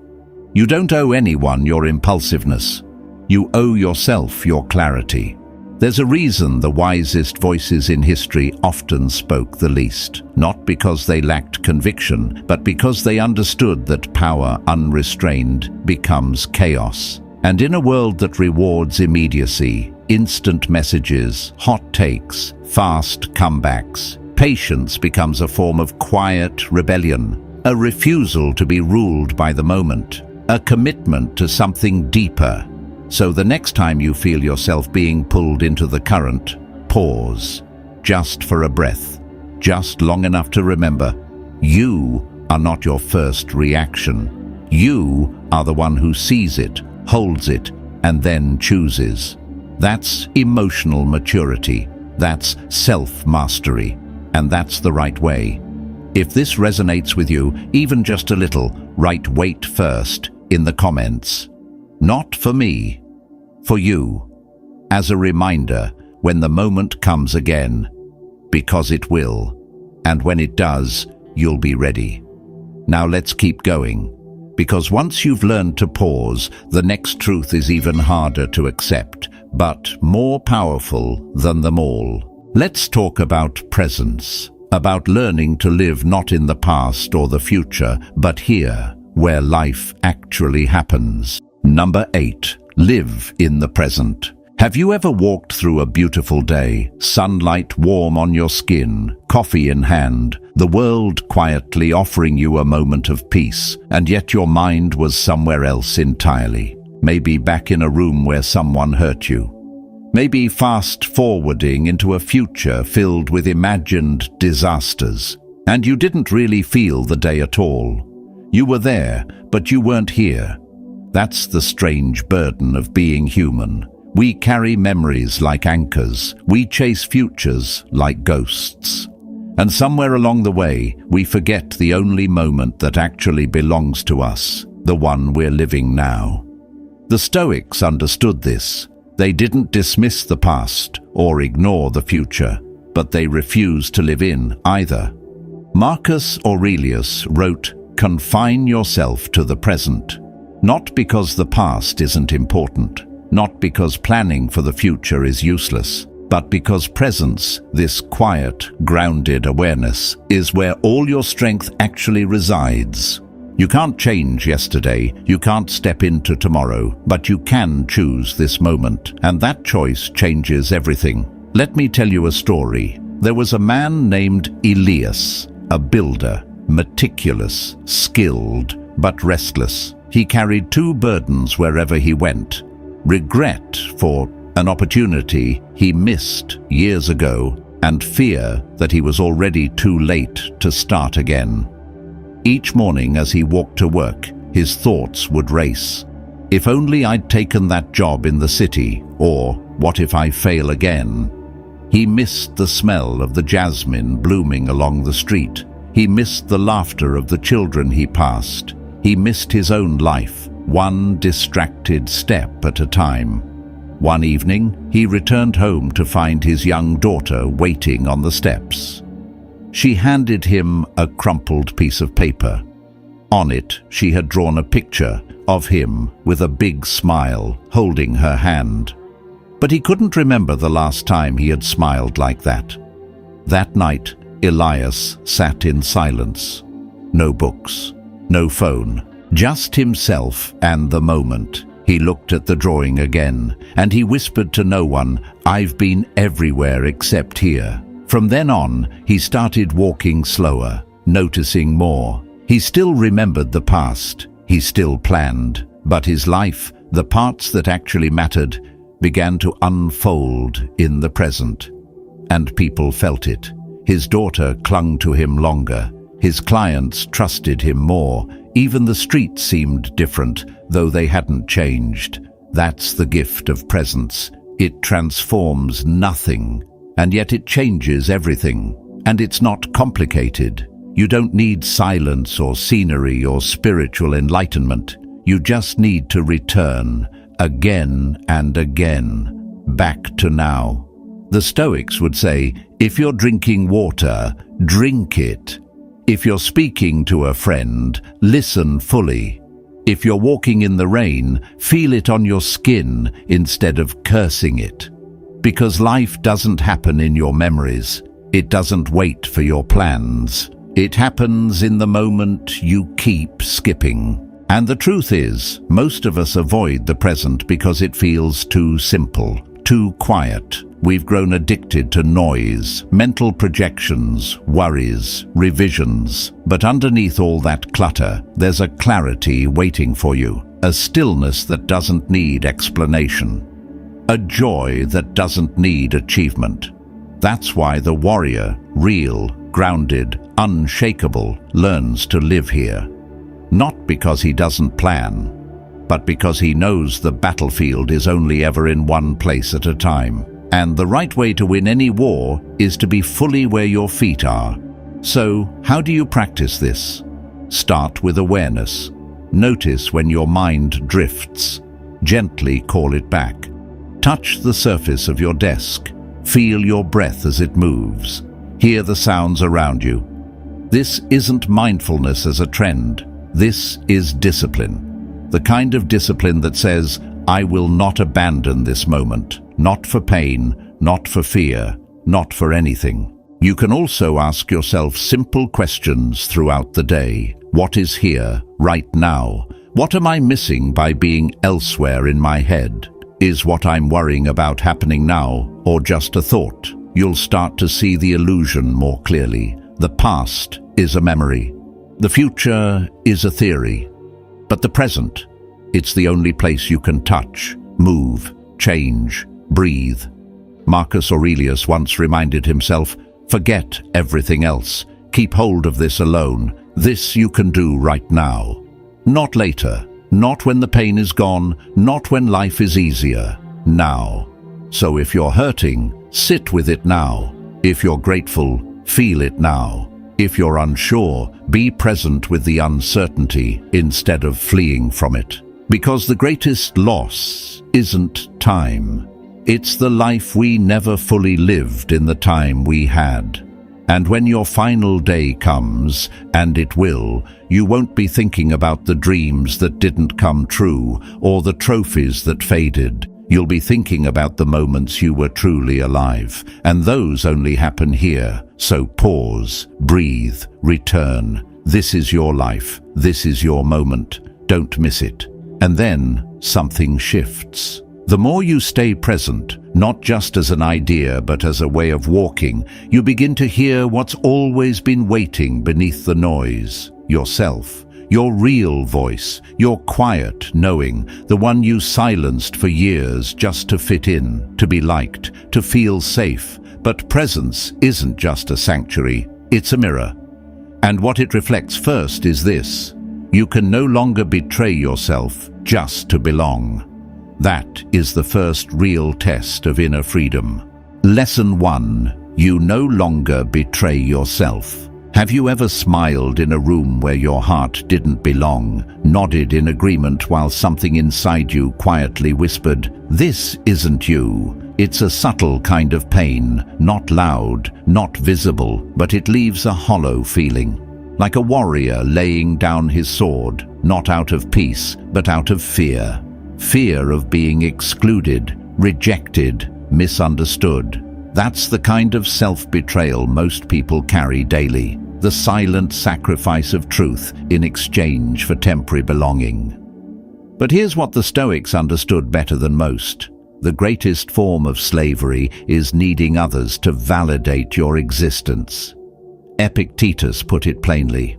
You don't owe anyone your impulsiveness. You owe yourself your clarity. There's a reason the wisest voices in history often spoke the least, not because they lacked conviction, but because they understood that power unrestrained becomes chaos. And in a world that rewards immediacy, instant messages, hot takes, fast comebacks, patience becomes a form of quiet rebellion, a refusal to be ruled by the moment, a commitment to something deeper. So the next time you feel yourself being pulled into the current, pause, just for a breath, just long enough to remember, you are not your first reaction. You are the one who sees it, holds it, and then chooses. That's emotional maturity. That's self-mastery. And that's the right way. If this resonates with you, even just a little, write "wait first" in the comments. Not for me, for you. As a reminder, when the moment comes again, because it will. And when it does, you'll be ready. Now let's keep going. Because once you've learned to pause, the next truth is even harder to accept, but more powerful than them all. Let's talk about presence, about learning to live not in the past or the future, but here, where life actually happens. Number 8, live in the present. Have you ever walked through a beautiful day, sunlight warm on your skin, coffee in hand, the world quietly offering you a moment of peace, and yet your mind was somewhere else entirely? Maybe back in a room where someone hurt you. Maybe fast-forwarding into a future filled with imagined disasters. And you didn't really feel the day at all. You were there, but you weren't here. That's the strange burden of being human. We carry memories like anchors. We chase futures like ghosts. And somewhere along the way, we forget the only moment that actually belongs to us, the one we're living now. The Stoics understood this. They didn't dismiss the past or ignore the future, but they refused to live in either. Marcus Aurelius wrote, "Confine yourself to the present," not because the past isn't important, not because planning for the future is useless, but because presence, this quiet, grounded awareness, is where all your strength actually resides. You can't change yesterday, you can't step into tomorrow, but you can choose this moment, and that choice changes everything. Let me tell you a story. There was a man named Elias, a builder, meticulous, skilled, but restless. He carried two burdens wherever he went: regret for an opportunity he missed years ago, and fear that he was already too late to start again. Each morning as he walked to work, his thoughts would race. If only I'd taken that job in the city, or what if I fail again? He missed the smell of the jasmine blooming along the street. He missed the laughter of the children he passed. He missed his own life, one distracted step at a time. One evening, he returned home to find his young daughter waiting on the steps. She handed him a crumpled piece of paper. On it, she had drawn a picture of him with a big smile, holding her hand. But he couldn't remember the last time he had smiled like that. That night, Elias sat in silence. No books, no phone, just himself and the moment. He looked at the drawing again, and he whispered to no one, "I've been everywhere except here." From then on, he started walking slower, noticing more. He still remembered the past, he still planned, but his life, the parts that actually mattered, began to unfold in the present. And people felt it. His daughter clung to him longer. His clients trusted him more. Even the streets seemed different, though they hadn't changed. That's the gift of presence. It transforms nothing, and yet it changes everything. And it's not complicated. You don't need silence or scenery or spiritual enlightenment. You just need to return, again and again, back to now. The Stoics would say, if you're drinking water, drink it. If you're speaking to a friend, listen fully. If you're walking in the rain, feel it on your skin instead of cursing it. Because life doesn't happen in your memories. It doesn't wait for your plans. It happens in the moment you keep skipping. And the truth is, most of us avoid the present because it feels too simple, too quiet. We've grown addicted to noise, mental projections, worries, revisions. But underneath all that clutter, there's a clarity waiting for you, a stillness that doesn't need explanation, a joy that doesn't need achievement. That's why the warrior, real, grounded, unshakable, learns to live here. Not because he doesn't plan, but because he knows the battlefield is only ever in one place at a time. And the right way to win any war is to be fully where your feet are. So, how do you practice this? Start with awareness. Notice when your mind drifts. Gently call it back. Touch the surface of your desk. Feel your breath as it moves. Hear the sounds around you. This isn't mindfulness as a trend. This is discipline. The kind of discipline that says, I will not abandon this moment. Not for pain, not for fear, not for anything. You can also ask yourself simple questions throughout the day. What is here, right now? What am I missing by being elsewhere in my head? Is what I'm worrying about happening now, or just a thought? You'll start to see the illusion more clearly. The past is a memory. The future is a theory. But the present, it's the only place you can touch, move, change, breathe. Marcus Aurelius once reminded himself, forget everything else. Keep hold of this alone. This you can do right now. Not later. Not when the pain is gone. Not when life is easier. Now. So if you're hurting, sit with it now. If you're grateful, Feel it now. If you're unsure, be present with the uncertainty instead of fleeing from it. Because the greatest loss isn't time. It's the life we never fully lived in the time we had. And when your final day comes, and it will, you won't be thinking about the dreams that didn't come true or the trophies that faded. You'll be thinking about the moments you were truly alive, and those only happen here. So pause, breathe, return. This is your life. This is your moment. Don't miss it. And then something shifts. The more you stay present, not just as an idea but as a way of walking, you begin to hear what's always been waiting beneath the noise. Yourself. Your real voice, your quiet knowing, the one you silenced for years just to fit in, to be liked, to feel safe. But presence isn't just a sanctuary, it's a mirror. And what it reflects first is this: you can no longer betray yourself just to belong. That is the first real test of inner freedom. Lesson 1. You no longer betray yourself. Have you ever smiled in a room where your heart didn't belong, nodded in agreement while something inside you quietly whispered, "This isn't you"? It's a subtle kind of pain, not loud, not visible, but it leaves a hollow feeling. Like a warrior laying down his sword, not out of peace, but out of fear. Fear of being excluded, rejected, misunderstood. That's the kind of self-betrayal most people carry daily. The silent sacrifice of truth in exchange for temporary belonging. But here's what the Stoics understood better than most. The greatest form of slavery is needing others to validate your existence. Epictetus put it plainly.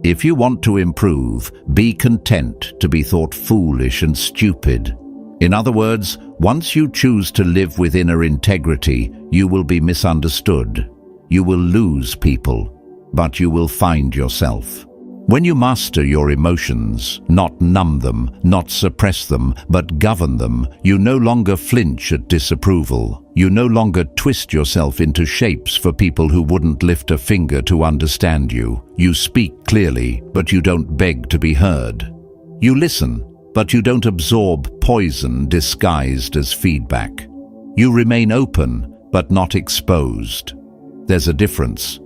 If you want to improve, be content to be thought foolish and stupid. In other words, once you choose to live with inner integrity, you will be misunderstood. You will lose people, but you will find yourself. When you master your emotions, not numb them, not suppress them, but govern them, you no longer flinch at disapproval. You no longer twist yourself into shapes for people who wouldn't lift a finger to understand you. You speak clearly, but you don't beg to be heard. You listen, but you don't absorb poison disguised as feedback. You remain open, but not exposed. There's a difference.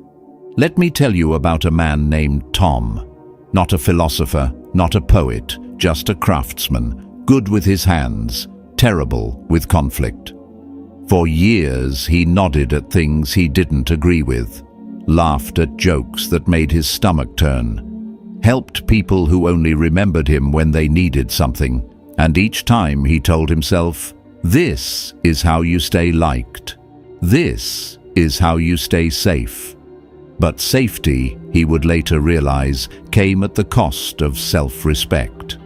Let me tell you about a man named Tom. Not a philosopher, not a poet, just a craftsman, good with his hands, terrible with conflict. For years he nodded at things he didn't agree with, laughed at jokes that made his stomach turn, helped people who only remembered him when they needed something, and each time he told himself, "This is how you stay liked. This is how you stay safe." But safety, he would later realize, came at the cost of self-respect.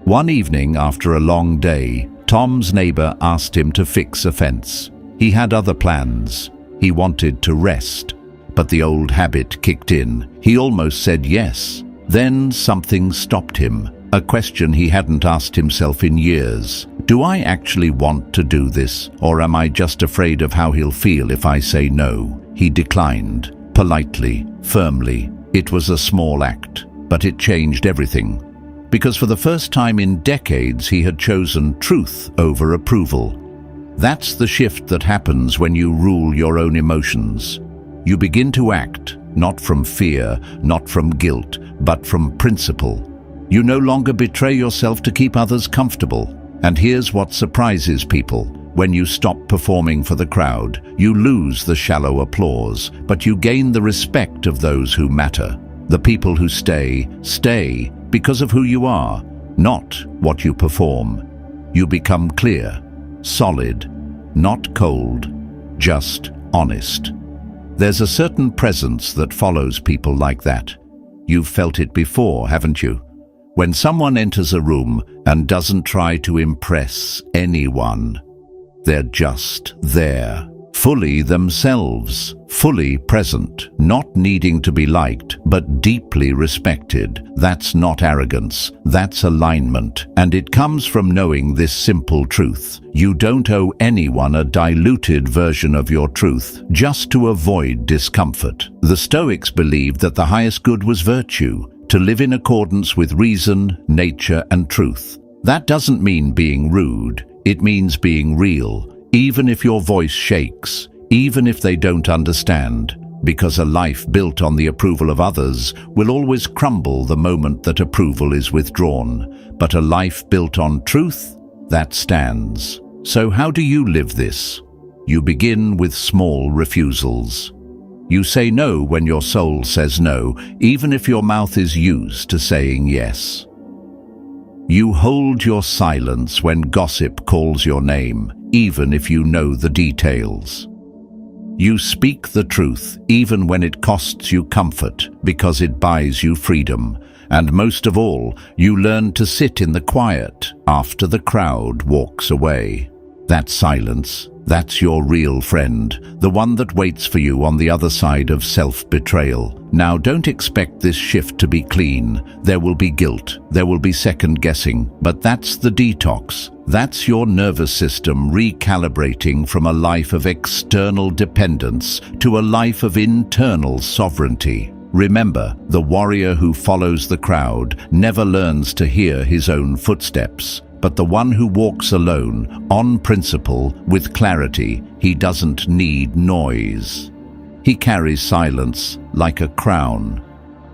One evening after a long day, Tom's neighbor asked him to fix a fence. He had other plans. He wanted to rest, but the old habit kicked in. He almost said yes. Then something stopped him, a question he hadn't asked himself in years. Do I actually want to do this, or am I just afraid of how he'll feel if I say no? He declined. Politely, firmly. It was a small act, but it changed everything. Because for the first time in decades, he had chosen truth over approval. That's the shift that happens when you rule your own emotions. You begin to act, not from fear, not from guilt, but from principle. You no longer betray yourself to keep others comfortable. And here's what surprises people. When you stop performing for the crowd, you lose the shallow applause, but you gain the respect of those who matter. The people who stay, stay because of who you are, not what you perform. You become clear, solid, not cold, just honest. There's a certain presence that follows people like that. You've felt it before, haven't you? When someone enters a room and doesn't try to impress anyone, they're just there, fully themselves, fully present, not needing to be liked, but deeply respected. That's not arrogance, that's alignment, and it comes from knowing this simple truth. You don't owe anyone a diluted version of your truth just to avoid discomfort. The Stoics believed that the highest good was virtue, to live in accordance with reason, nature, and truth. That doesn't mean being rude, it means being real. Even if your voice shakes, even if they don't understand, because a life built on the approval of others will always crumble the moment that approval is withdrawn. But a life built on truth, that stands. So how do you live this? You begin with small refusals. You say no when your soul says no, even if your mouth is used to saying yes. You hold your silence when gossip calls your name, even if you know the details. You speak the truth, even when it costs you comfort, because it buys you freedom. And most of all, you learn to sit in the quiet after the crowd walks away. That silence, that's your real friend, the one that waits for you on the other side of self-betrayal. Now, don't expect this shift to be clean. There will be guilt, there will be second-guessing, but that's the detox. That's your nervous system recalibrating from a life of external dependence to a life of internal sovereignty. Remember, the warrior who follows the crowd never learns to hear his own footsteps. But the one who walks alone, on principle, with clarity, he doesn't need noise. He carries silence like a crown.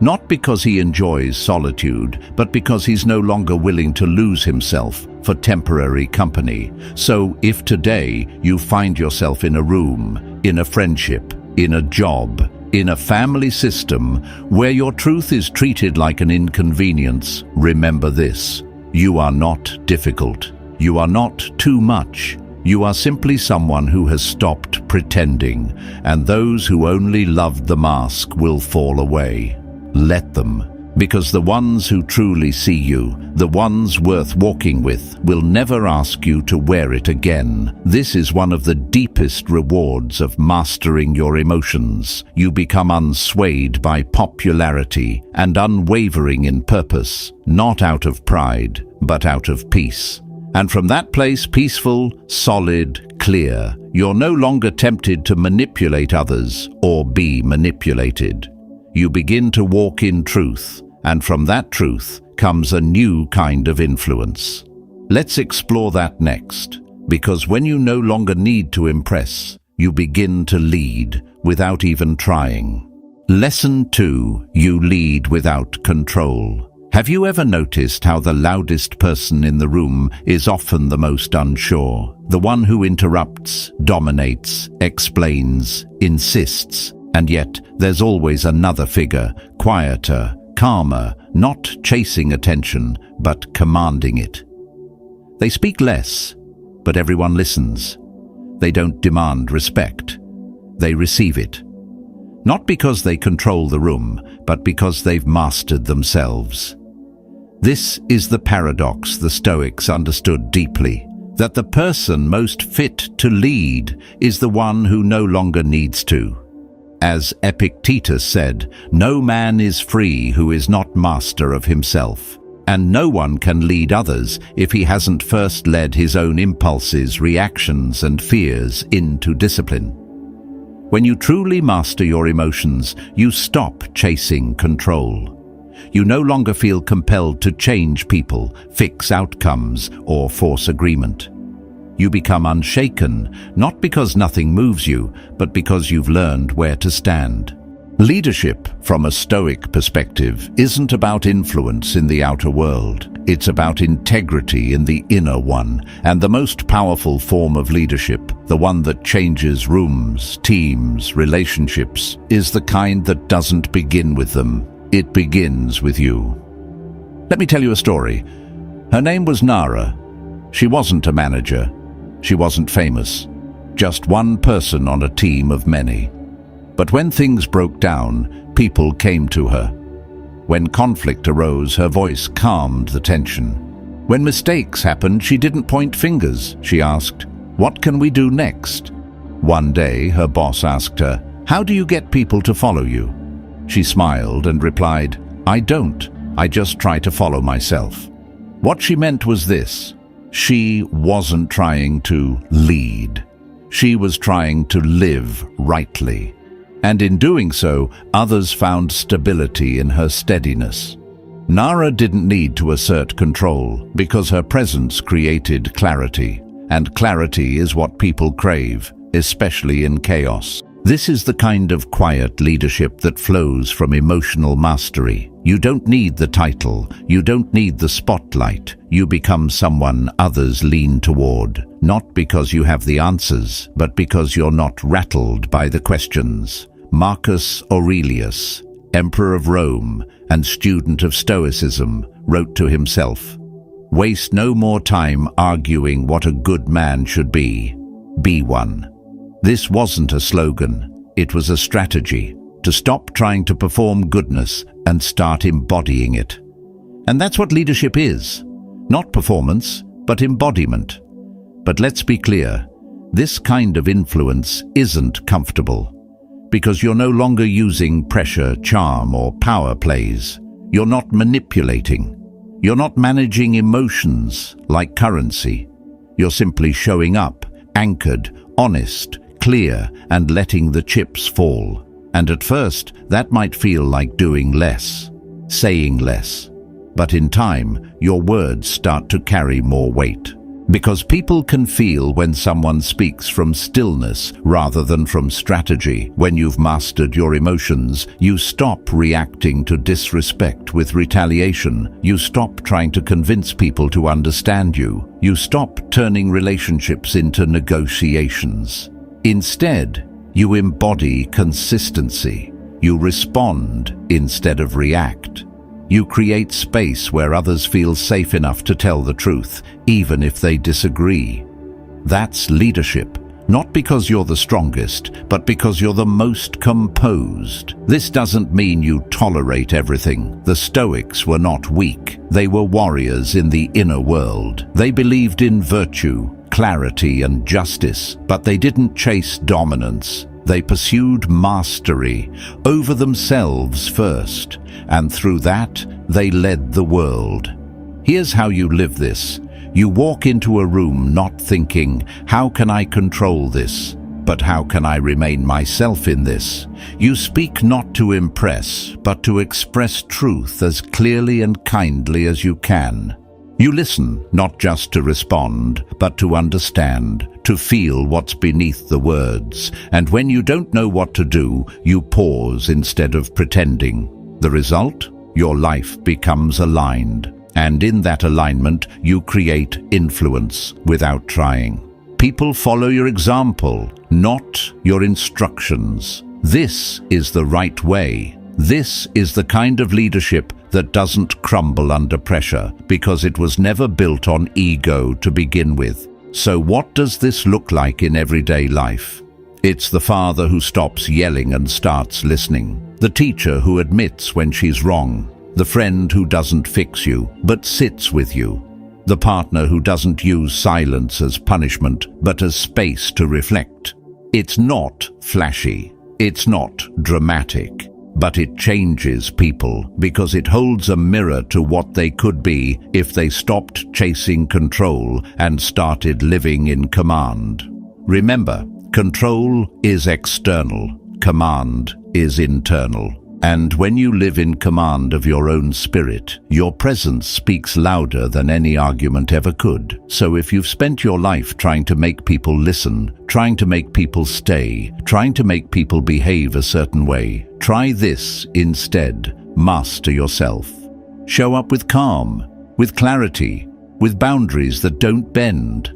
Not because he enjoys solitude, but because he's no longer willing to lose himself for temporary company. So if today you find yourself in a room, in a friendship, in a job, in a family system where your truth is treated like an inconvenience, remember this. You are not difficult. You are not too much. You are simply someone who has stopped pretending, and those who only loved the mask will fall away. Let them, because the ones who truly see you, the ones worth walking with, will never ask you to wear it again. This is one of the deepest rewards of mastering your emotions. You become unswayed by popularity and unwavering in purpose, not out of pride, but out of peace. And from that place, peaceful, solid, clear, you're no longer tempted to manipulate others or be manipulated. You begin to walk in truth, and from that truth comes a new kind of influence. Let's explore that next, because when you no longer need to impress, you begin to lead without even trying. Lesson 2: you lead without control. Have you ever noticed how the loudest person in the room is often the most unsure? The one who interrupts, dominates, explains, insists. And yet, there's always another figure, quieter, calmer, not chasing attention, but commanding it. They speak less, but everyone listens. They don't demand respect. They receive it. Not because they control the room, but because they've mastered themselves. This is the paradox the Stoics understood deeply, that the person most fit to lead is the one who no longer needs to. As Epictetus said, no man is free who is not master of himself, and no one can lead others if he hasn't first led his own impulses, reactions, and fears into discipline. When you truly master your emotions, you stop chasing control. You no longer feel compelled to change people, fix outcomes, or force agreement. You become unshaken, not because nothing moves you, but because you've learned where to stand. Leadership, from a Stoic perspective, isn't about influence in the outer world. It's about integrity in the inner one, and the most powerful form of leadership, the one that changes rooms, teams, relationships, is the kind that doesn't begin with them. It begins with you. Let me tell you a story. Her name was Nara. She wasn't a manager. She wasn't famous. Just one person on a team of many. But when things broke down, people came to her. When conflict arose, her voice calmed the tension. When mistakes happened, she didn't point fingers. She asked, "What can we do next?" One day, her boss asked her, "How do you get people to follow you?" She smiled and replied, "I don't. I just try to follow myself." What she meant was this: she wasn't trying to lead. She was trying to live rightly. And in doing so, others found stability in her steadiness. Nara didn't need to assert control because her presence created clarity. And clarity is what people crave, especially in chaos. This is the kind of quiet leadership that flows from emotional mastery. You don't need the title, you don't need the spotlight. You become someone others lean toward, not because you have the answers, but because you're not rattled by the questions. Marcus Aurelius, Emperor of Rome and student of Stoicism, wrote to himself, "Waste no more time arguing what a good man should be. Be one." This wasn't a slogan, it was a strategy to stop trying to perform goodness and start embodying it. And that's what leadership is. Not performance, but embodiment. But let's be clear, this kind of influence isn't comfortable, because you're no longer using pressure, charm, or power plays. You're not manipulating. You're not managing emotions like currency. You're simply showing up, anchored, honest, clear, and letting the chips fall. And at first, that might feel like doing less, saying less. But in time, your words start to carry more weight. Because people can feel when someone speaks from stillness rather than from strategy. When you've mastered your emotions, you stop reacting to disrespect with retaliation. You stop trying to convince people to understand you. You stop turning relationships into negotiations. Instead, you embody consistency. You respond instead of react. You create space where others feel safe enough to tell the truth, even if they disagree. That's leadership, not because you're the strongest, but because you're the most composed. This doesn't mean you tolerate everything. The Stoics were not weak. They were warriors in the inner world. They believed in virtue, clarity, and justice, but they didn't chase dominance. They pursued mastery over themselves first, and through that, they led the world. Here's how you live this. You walk into a room not thinking, "How can I control this?" but "How can I remain myself in this?" You speak not to impress, but to express truth as clearly and kindly as you can. You listen, not just to respond, but to understand, to feel what's beneath the words. And when you don't know what to do, you pause instead of pretending. The result? Your life becomes aligned. And in that alignment, you create influence without trying. People follow your example, not your instructions. This is the right way. This is the kind of leadership that doesn't crumble under pressure because it was never built on ego to begin with. So what does this look like in everyday life? It's the father who stops yelling and starts listening. The teacher who admits when she's wrong. The friend who doesn't fix you, but sits with you. The partner who doesn't use silence as punishment, but as space to reflect. It's not flashy. It's not dramatic. But it changes people because it holds a mirror to what they could be if they stopped chasing control and started living in command. Remember, control is external, command is internal. And when you live in command of your own spirit, your presence speaks louder than any argument ever could. So if you've spent your life trying to make people listen, trying to make people stay, trying to make people behave a certain way, try this instead. Master yourself. Show up with calm, with clarity, with boundaries that don't bend.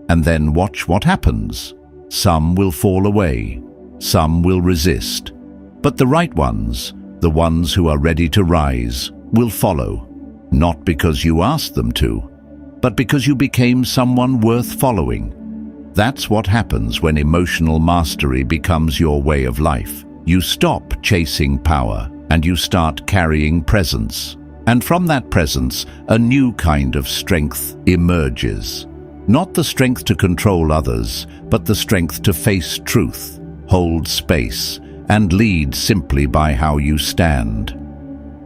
And then watch what happens. Some will fall away. Some will resist. But the right ones, the ones who are ready to rise, will follow, not because you asked them to, but because you became someone worth following. That's what happens when emotional mastery becomes your way of life. You stop chasing power and you start carrying presence. And from that presence, a new kind of strength emerges. Not the strength to control others, but the strength to face truth, hold space, and lead simply by how you stand.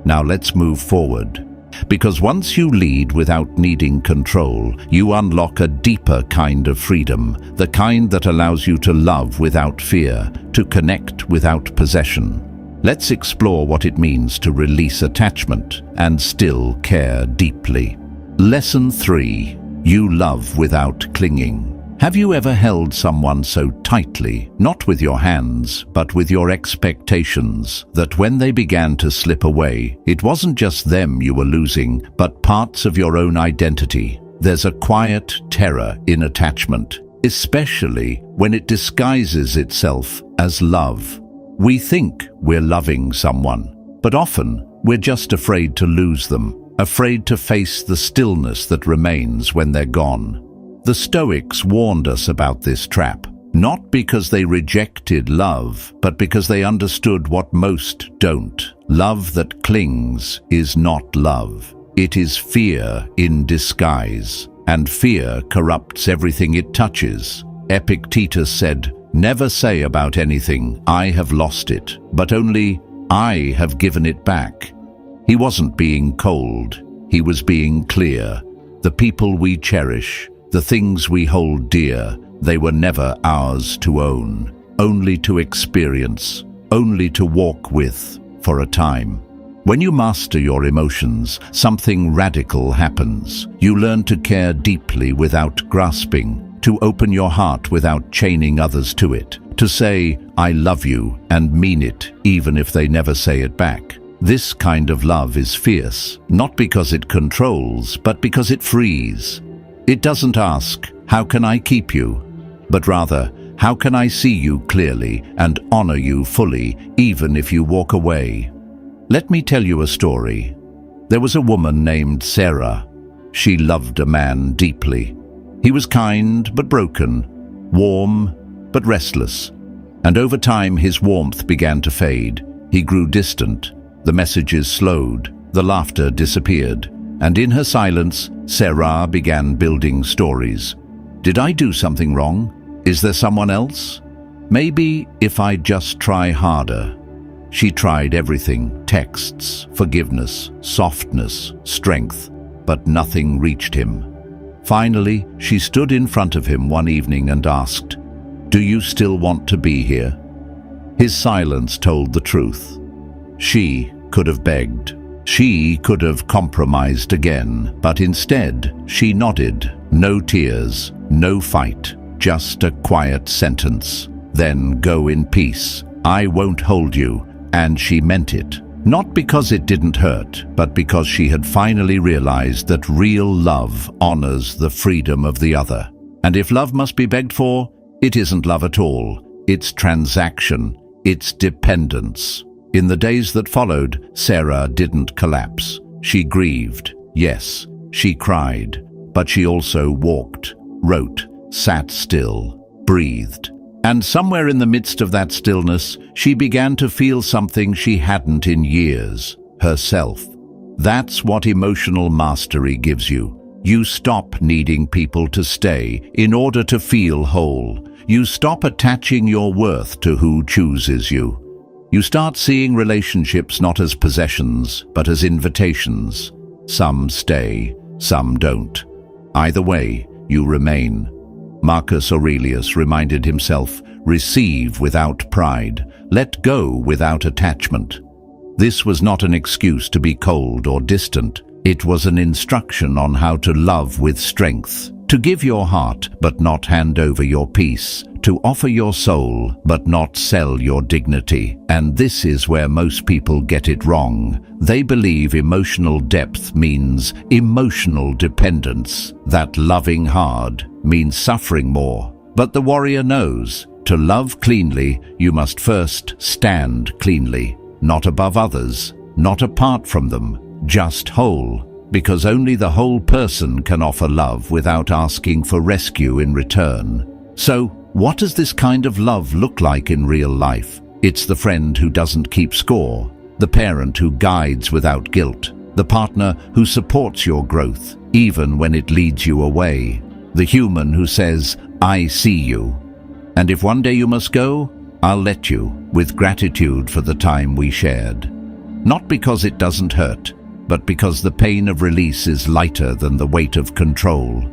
Now let's move forward. Because once you lead without needing control, you unlock a deeper kind of freedom, the kind that allows you to love without fear, to connect without possession. Let's explore what it means to release attachment and still care deeply. Lesson 3. You love without clinging. Have you ever held someone so tightly, not with your hands, but with your expectations, that when they began to slip away, it wasn't just them you were losing, but parts of your own identity? There's a quiet terror in attachment, especially when it disguises itself as love. We think we're loving someone, but often we're just afraid to lose them, afraid to face the stillness that remains when they're gone. The Stoics warned us about this trap, not because they rejected love, but because they understood what most don't. Love that clings is not love. It is fear in disguise, and fear corrupts everything it touches. Epictetus said, "Never say about anything, 'I have lost it,' but only, 'I have given it back.'" He wasn't being cold, he was being clear. The people we cherish, the things we hold dear, they were never ours to own, only to experience, only to walk with for a time. When you master your emotions, something radical happens. You learn to care deeply without grasping, to open your heart without chaining others to it, to say, "I love you," and mean it, even if they never say it back. This kind of love is fierce, not because it controls, but because it frees. It doesn't ask, "How can I keep you?" but rather, "How can I see you clearly and honor you fully, even if you walk away?" Let me tell you a story. There was a woman named Sarah. She loved a man deeply. He was kind but broken, warm but restless. And over time his warmth began to fade. He grew distant, the messages slowed, the laughter disappeared. And in her silence, Sarah began building stories. Did I do something wrong? Is there someone else? Maybe if I just try harder. She tried everything: texts, forgiveness, softness, strength, but nothing reached him. Finally, she stood in front of him one evening and asked, "Do you still want to be here?" His silence told the truth. She could have begged. She could have compromised again, but instead she nodded. No tears, no fight, just a quiet sentence. "Then go in peace. I won't hold you." And she meant it. Not because it didn't hurt, but because she had finally realized that real love honors the freedom of the other. And if love must be begged for, it isn't love at all. It's transaction. It's dependence. In the days that followed, Sarah didn't collapse. She grieved, yes, she cried, but she also walked, wrote, sat still, breathed. And somewhere in the midst of that stillness, she began to feel something she hadn't in years: herself. That's what emotional mastery gives you. You stop needing people to stay in order to feel whole. You stop attaching your worth to who chooses you. You start seeing relationships not as possessions, but as invitations. Some stay, some don't. Either way, you remain. Marcus Aurelius reminded himself, receive without pride, let go without attachment. This was not an excuse to be cold or distant. It was an instruction on how to love with strength, to give your heart but not hand over your peace, to offer your soul but not sell your dignity. And this is where most people get it wrong. They believe emotional depth means emotional dependence, that loving hard means suffering more. But the warrior knows, to love cleanly, you must first stand cleanly, not above others, not apart from them, just whole, because only the whole person can offer love without asking for rescue in return. So, what does this kind of love look like in real life? It's the friend who doesn't keep score, the parent who guides without guilt, the partner who supports your growth, even when it leads you away. The human who says, "I see you. And if one day you must go, I'll let you, with gratitude for the time we shared." Not because it doesn't hurt, but because the pain of release is lighter than the weight of control.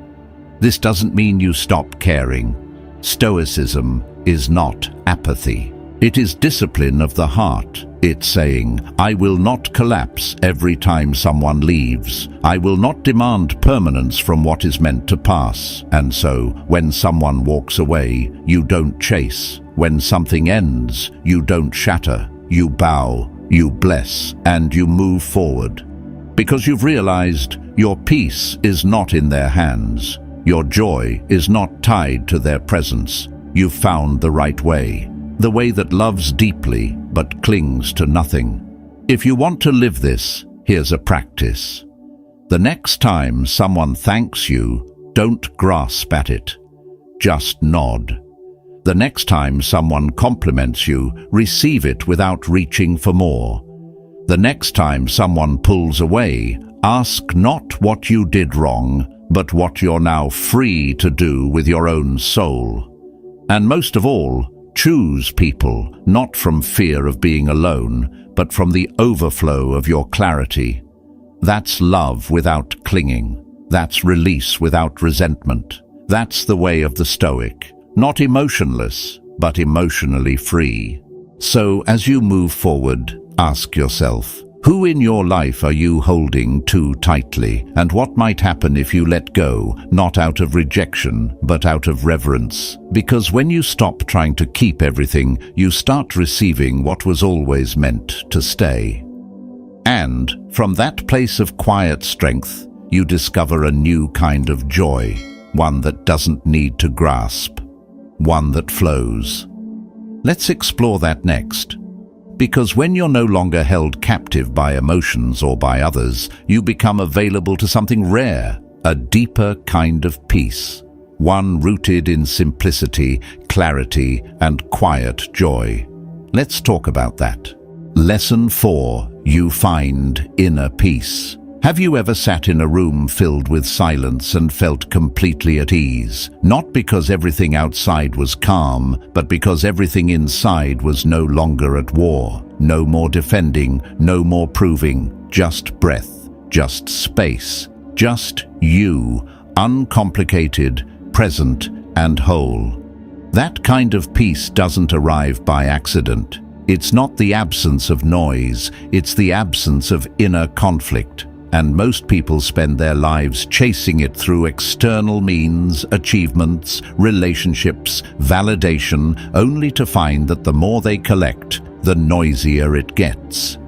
This doesn't mean you stop caring. Stoicism is not apathy. It is discipline of the heart. It's saying, I will not collapse every time someone leaves. I will not demand permanence from what is meant to pass. And so, when someone walks away, you don't chase. When something ends, you don't shatter. You bow, you bless, and you move forward. Because you've realized your peace is not in their hands. Your joy is not tied to their presence. You've found the right way. The way that loves deeply but clings to nothing. If you want to live this, here's a practice. The next time someone thanks you, don't grasp at it. Just nod. The next time someone compliments you, receive it without reaching for more. The next time someone pulls away, ask not what you did wrong, but what you're now free to do with your own soul. And most of all, choose people, not from fear of being alone, but from the overflow of your clarity. That's love without clinging. That's release without resentment. That's the way of the Stoic. Not emotionless, but emotionally free. So as you move forward, ask yourself, who in your life are you holding too tightly, and what might happen if you let go, not out of rejection, but out of reverence? Because when you stop trying to keep everything, you start receiving what was always meant to stay. And from that place of quiet strength, you discover a new kind of joy, one that doesn't need to grasp, one that flows. Let's explore that next. Because when you're no longer held captive by emotions or by others, you become available to something rare, a deeper kind of peace, one rooted in simplicity, clarity, and quiet joy. Let's talk about that. Lesson 4. You find inner peace. Have you ever sat in a room filled with silence and felt completely at ease? Not because everything outside was calm, but because everything inside was no longer at war. No more defending, no more proving, just breath, just space, just you, uncomplicated, present, and whole. That kind of peace doesn't arrive by accident. It's not the absence of noise, it's the absence of inner conflict. And most people spend their lives chasing it through external means, achievements, relationships, validation, only to find that the more they collect, the noisier it gets.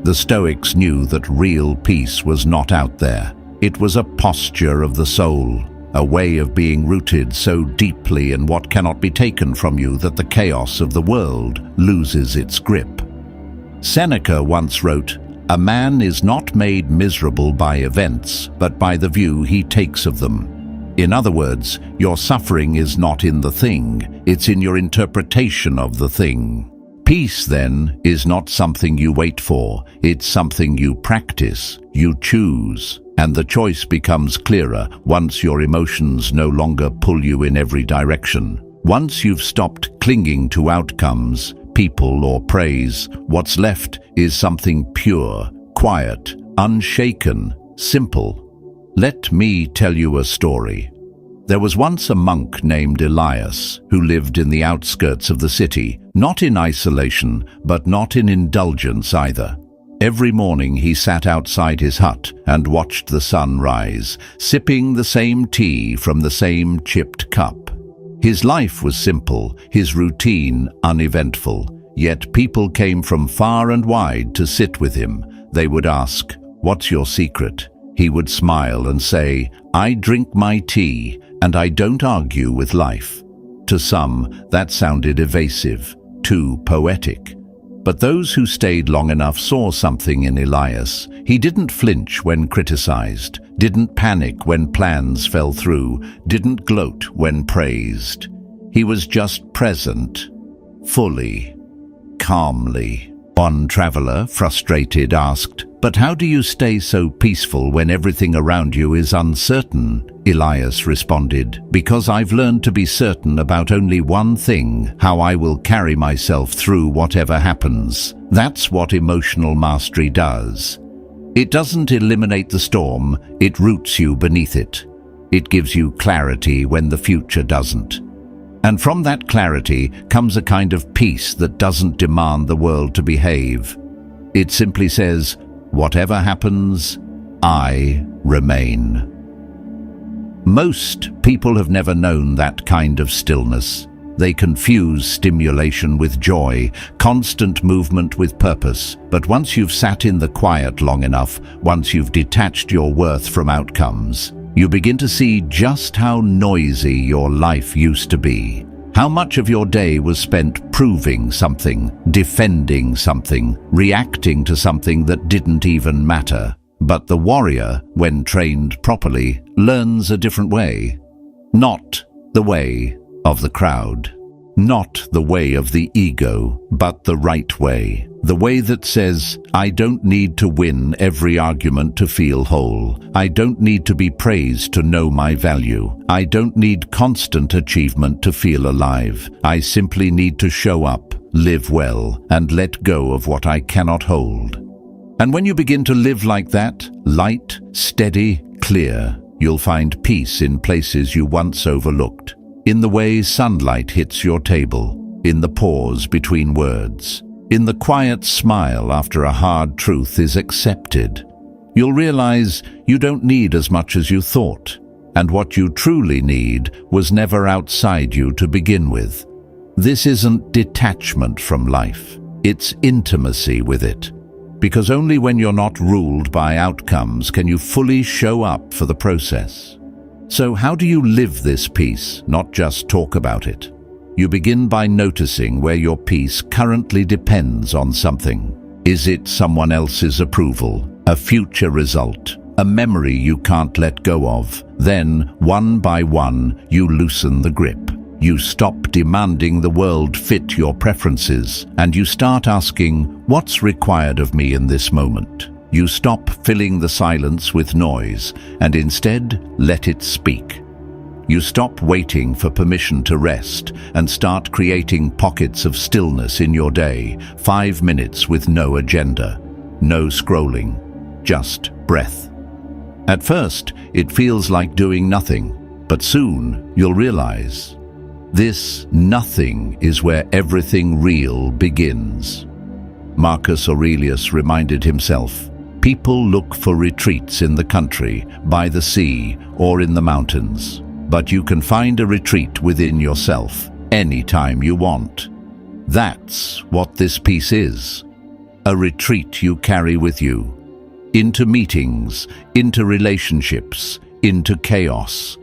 The Stoics knew that real peace was not out there. It was a posture of the soul, a way of being rooted so deeply in what cannot be taken from you that the chaos of the world loses its grip. Seneca once wrote, "A man is not made miserable by events, but by the view he takes of them." In other words, your suffering is not in the thing, it's in your interpretation of the thing. Peace, then, is not something you wait for, it's something you practice, you choose. And the choice becomes clearer once your emotions no longer pull you in every direction. Once you've stopped clinging to outcomes, people, or praise, what's left is something pure, quiet, unshaken, simple. Let me tell you a story. There was once a monk named Elias who lived in the outskirts of the city, not in isolation, but not in indulgence either. Every morning he sat outside his hut and watched the sun rise, sipping the same tea from the same chipped cup. His life was simple, his routine uneventful, yet people came from far and wide to sit with him. They would ask, "What's your secret?" He would smile and say, "I drink my tea, and I don't argue with life." To some, that sounded evasive, too poetic. But those who stayed long enough saw something in Elias. He didn't flinch when criticized, didn't panic when plans fell through, didn't gloat when praised. He was just present, fully, calmly. One traveler, frustrated, asked, "But how do you stay so peaceful when everything around you is uncertain?" Elias responded, "Because I've learned to be certain about only one thing, how I will carry myself through whatever happens." That's what emotional mastery does. It doesn't eliminate the storm, it roots you beneath it. It gives you clarity when the future doesn't. And from that clarity comes a kind of peace that doesn't demand the world to behave. It simply says, "Whatever happens, I remain." Most people have never known that kind of stillness. They confuse stimulation with joy, constant movement with purpose. But once you've sat in the quiet long enough, once you've detached your worth from outcomes, you begin to see just how noisy your life used to be. How much of your day was spent proving something, defending something, reacting to something that didn't even matter. But the warrior, when trained properly, learns a different way. Not the way of the crowd. Not the way of the ego, but the right way. The way that says, "I don't need to win every argument to feel whole. I don't need to be praised to know my value. I don't need constant achievement to feel alive. I simply need to show up, live well, and let go of what I cannot hold." And when you begin to live like that, light, steady, clear, you'll find peace in places you once overlooked. In the way sunlight hits your table, in the pause between words, in the quiet smile after a hard truth is accepted. You'll realize you don't need as much as you thought, and what you truly need was never outside you to begin with. This isn't detachment from life, it's intimacy with it. Because only when you're not ruled by outcomes can you fully show up for the process. So how do you live this peace, not just talk about it? You begin by noticing where your peace currently depends on something. Is it someone else's approval, a future result, a memory you can't let go of? Then, one by one, you loosen the grip. You stop demanding the world fit your preferences, and you start asking, what's required of me in this moment? You stop filling the silence with noise, and instead let it speak. You stop waiting for permission to rest, and start creating pockets of stillness in your day, 5 minutes with no agenda, no scrolling, just breath. At first, it feels like doing nothing, but soon you'll realize this nothing is where everything real begins. Marcus Aurelius reminded himself, people look for retreats in the country, by the sea, or in the mountains. But you can find a retreat within yourself, anytime you want. That's what this peace is. A retreat you carry with you. Into meetings, into relationships, into chaos.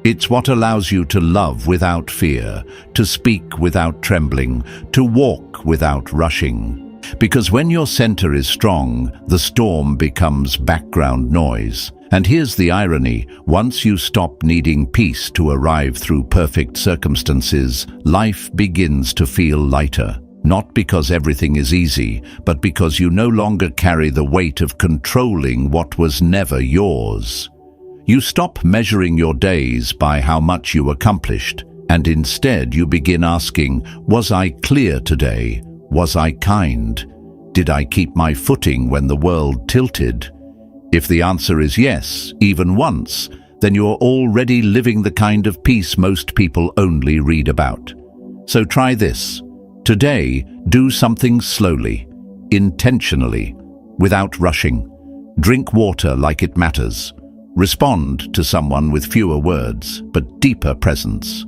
It's what allows you to love without fear, to speak without trembling, to walk without rushing. Because when your center is strong, the storm becomes background noise. And here's the irony, once you stop needing peace to arrive through perfect circumstances, life begins to feel lighter. Not because everything is easy, but because you no longer carry the weight of controlling what was never yours. You stop measuring your days by how much you accomplished, and instead you begin asking, was I clear today? Was I kind? Did I keep my footing when the world tilted? If the answer is yes, even once, then you're already living the kind of peace most people only read about. So try this. Today, do something slowly, intentionally, without rushing. Drink water like it matters. Respond to someone with fewer words, but deeper presence.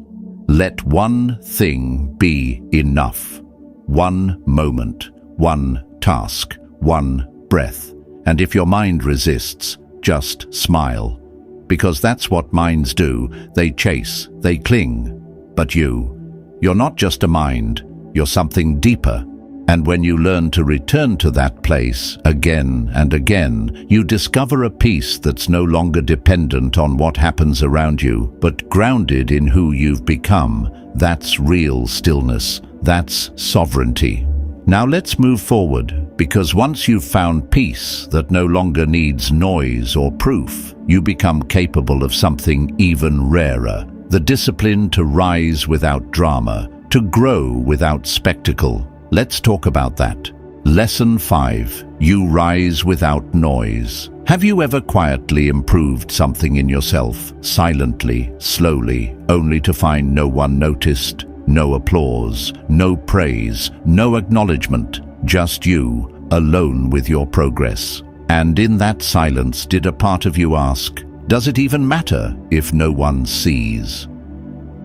Let one thing be enough. One moment, one task, one breath. And if your mind resists, just smile. Because that's what minds do. They chase, they cling. But you're not just a mind, you're something deeper. And when you learn to return to that place again and again, you discover a peace that's no longer dependent on what happens around you, but grounded in who you've become. That's real stillness. That's sovereignty. Now let's move forward. Because once you've found peace that no longer needs noise or proof, you become capable of something even rarer, the discipline to rise without drama, to grow without spectacle. Let's talk about that. Lesson 5. You rise without noise. Have you ever quietly improved something in yourself, silently, slowly, only to find no one noticed, no applause, no praise, no acknowledgement, just you, alone with your progress? And in that silence, did a part of you ask, does it even matter if no one sees?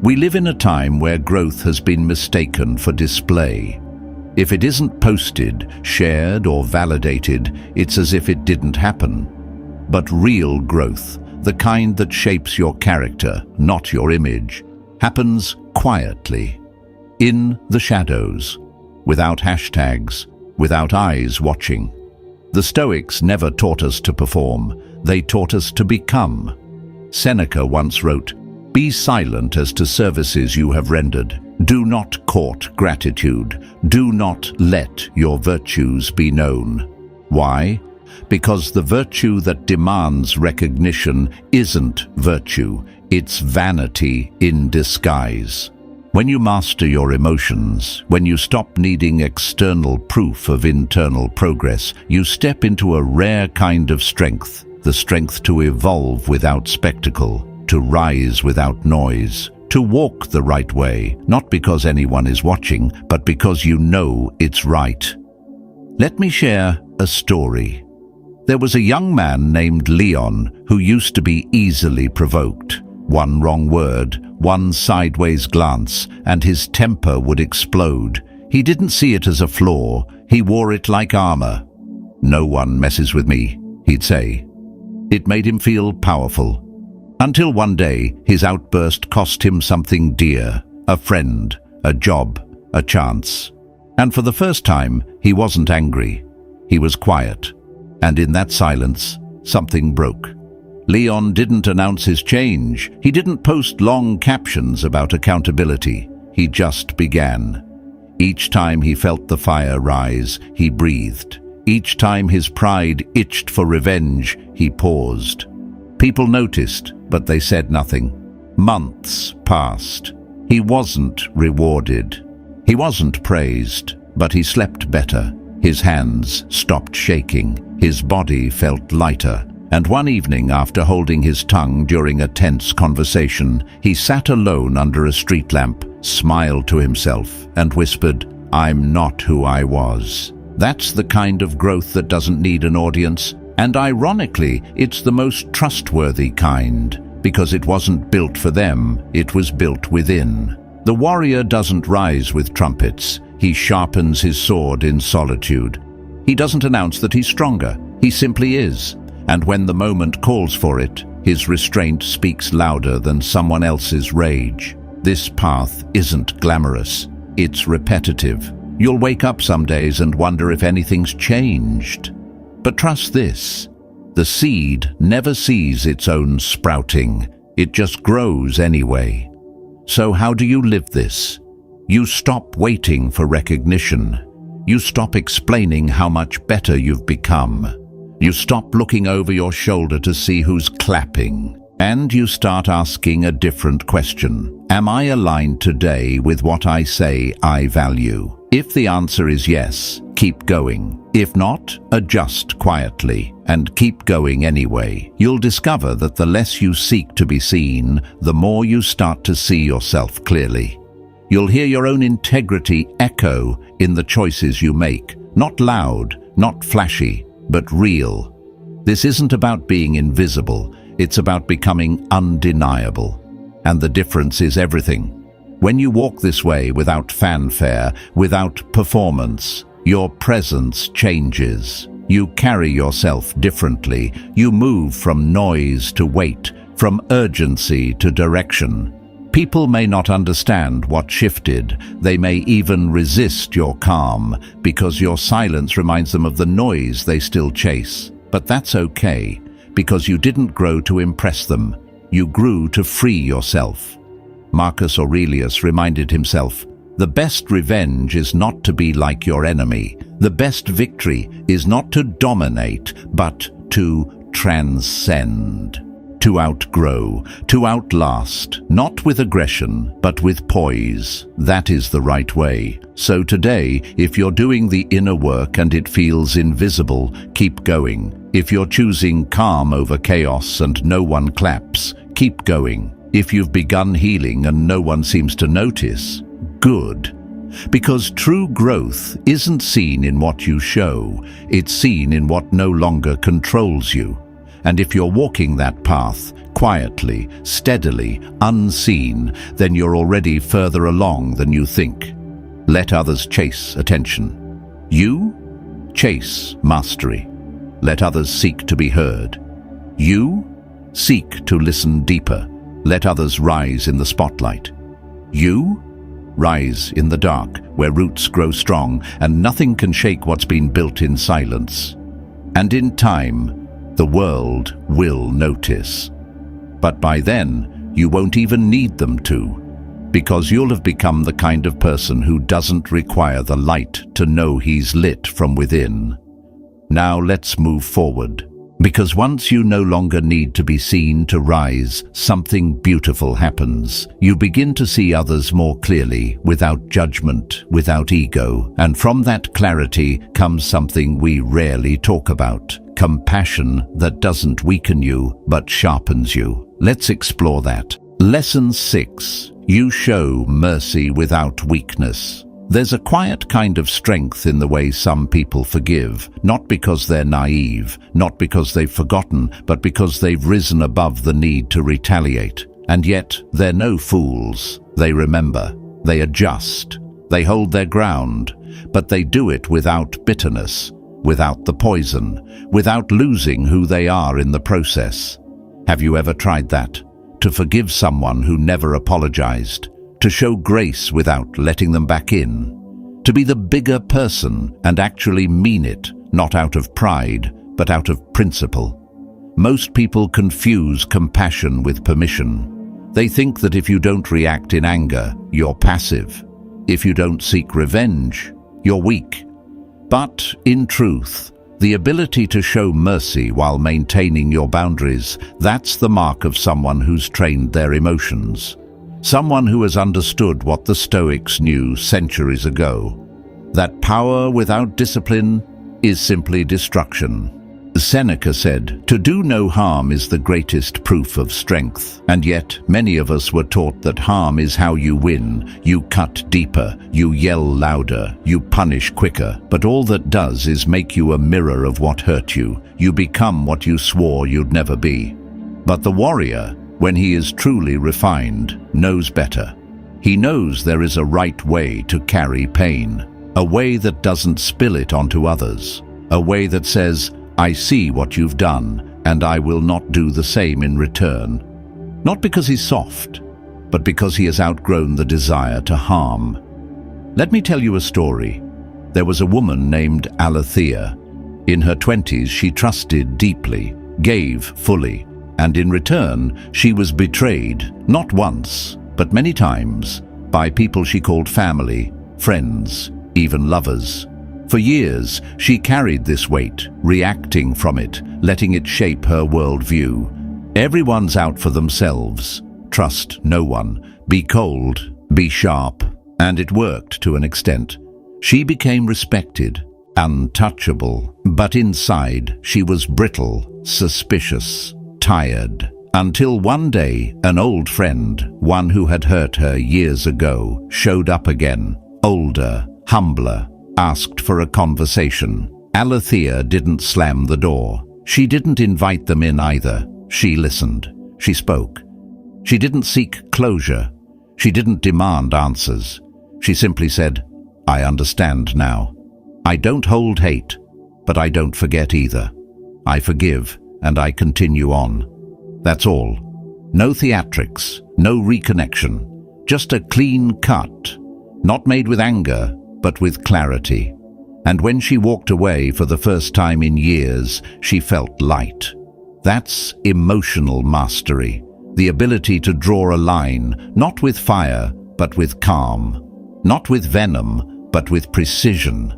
We live in a time where growth has been mistaken for display. If it isn't posted, shared, or validated, it's as if it didn't happen. But real growth, the kind that shapes your character, not your image, happens quietly, in the shadows, without hashtags, without eyes watching. The Stoics never taught us to perform, they taught us to become. Seneca once wrote, "Be silent as to services you have rendered. Do not court gratitude. Do not let your virtues be known." Why? Because the virtue that demands recognition isn't virtue, it's vanity in disguise. When you master your emotions, when you stop needing external proof of internal progress, you step into a rare kind of strength, the strength to evolve without spectacle, to rise without noise, to walk the right way, not because anyone is watching, but because you know it's right. Let me share a story. There was a young man named Leon who used to be easily provoked. One wrong word, one sideways glance, and his temper would explode. He didn't see it as a flaw, he wore it like armor. "No one messes with me," he'd say. It made him feel powerful. Until one day, his outburst cost him something dear, a friend, a job, a chance. And for the first time, he wasn't angry. He was quiet. And in that silence, something broke. Leon didn't announce his change. He didn't post long captions about accountability. He just began. Each time he felt the fire rise, he breathed. Each time his pride itched for revenge, he paused. People noticed, but they said nothing. Months passed. He wasn't rewarded. He wasn't praised, but he slept better. His hands stopped shaking. His body felt lighter. And one evening, after holding his tongue during a tense conversation, he sat alone under a street lamp, smiled to himself, and whispered, "I'm not who I was." That's the kind of growth that doesn't need an audience. And ironically, it's the most trustworthy kind, because it wasn't built for them, it was built within. The warrior doesn't rise with trumpets. He sharpens his sword in solitude. He doesn't announce that he's stronger. He simply is. And when the moment calls for it, his restraint speaks louder than someone else's rage. This path isn't glamorous. It's repetitive. You'll wake up some days and wonder if anything's changed. But trust this, the seed never sees its own sprouting. It just grows anyway. So how do you live this? You stop waiting for recognition. You stop explaining how much better you've become. You stop looking over your shoulder to see who's clapping. And you start asking a different question. Am I aligned today with what I say I value? If the answer is yes, keep going. If not, adjust quietly and keep going anyway. You'll discover that the less you seek to be seen, the more you start to see yourself clearly. You'll hear your own integrity echo in the choices you make. Not loud, not flashy, but real. This isn't about being invisible. It's about becoming undeniable. And the difference is everything. When you walk this way without fanfare, without performance, your presence changes. You carry yourself differently. You move from noise to weight, from urgency to direction. People may not understand what shifted. They may even resist your calm because your silence reminds them of the noise they still chase. But that's okay, because you didn't grow to impress them. You grew to free yourself. Marcus Aurelius reminded himself, "The best revenge is not to be like your enemy. The best victory is not to dominate, but to transcend. To outgrow, to outlast, not with aggression, but with poise. That is the right way. So today, if you're doing the inner work and it feels invisible, keep going. If you're choosing calm over chaos and no one claps, keep going. If you've begun healing and no one seems to notice, good. Because true growth isn't seen in what you show, it's seen in what no longer controls you. And if you're walking that path, quietly, steadily, unseen, then you're already further along than you think. Let others chase attention. You chase mastery. Let others seek to be heard. You seek to listen deeper. Let others rise in the spotlight. You rise in the dark, where roots grow strong and nothing can shake what's been built in silence. And in time, the world will notice. But by then, you won't even need them to, because you'll have become the kind of person who doesn't require the light to know he's lit from within. Now let's move forward, because once you no longer need to be seen to rise, something beautiful happens. You begin to see others more clearly, without judgment, without ego, and from that clarity comes something we rarely talk about. Compassion that doesn't weaken you, but sharpens you. Let's explore that. Lesson 6. You show mercy without weakness. There's a quiet kind of strength in the way some people forgive, not because they're naive, not because they've forgotten, but because they've risen above the need to retaliate. And yet, they're no fools. They remember. They adjust. They hold their ground. But they do it without bitterness, without the poison, without losing who they are in the process. Have you ever tried that? To forgive someone who never apologized, to show grace without letting them back in, to be the bigger person and actually mean it, not out of pride, but out of principle. Most people confuse compassion with permission. They think that if you don't react in anger, you're passive. If you don't seek revenge, you're weak. But, in truth, the ability to show mercy while maintaining your boundaries, that's the mark of someone who's trained their emotions. Someone who has understood what the Stoics knew centuries ago. That power without discipline is simply destruction. Seneca said, "To do no harm is the greatest proof of strength." And yet, many of us were taught that harm is how you win. You cut deeper, you yell louder, you punish quicker. But all that does is make you a mirror of what hurt you. You become what you swore you'd never be. But the warrior, when he is truly refined, knows better. He knows there is a right way to carry pain, a way that doesn't spill it onto others, a way that says, "I see what you've done, and I will not do the same in return." Not because he's soft, but because he has outgrown the desire to harm. Let me tell you a story. There was a woman named Alethea. In her 20s, she trusted deeply, gave fully, and in return, she was betrayed, not once, but many times, by people she called family, friends, even lovers. For years, she carried this weight, reacting from it, letting it shape her worldview. Everyone's out for themselves. Trust no one. Be cold. Be sharp. And it worked to an extent. She became respected, untouchable. But inside, she was brittle, suspicious, tired. Until one day, an old friend, one who had hurt her years ago, showed up again. Older, humbler, asked for a conversation. Alethea didn't slam the door. She didn't invite them in either. She listened. She spoke. She didn't seek closure. She didn't demand answers. She simply said, "I understand now. I don't hold hate, but I don't forget either. I forgive, and I continue on." That's all. No theatrics, no reconnection. Just a clean cut. Not made with anger, but with clarity. And when she walked away for the first time in years, she felt light. That's emotional mastery. The ability to draw a line, not with fire, but with calm. Not with venom, but with precision.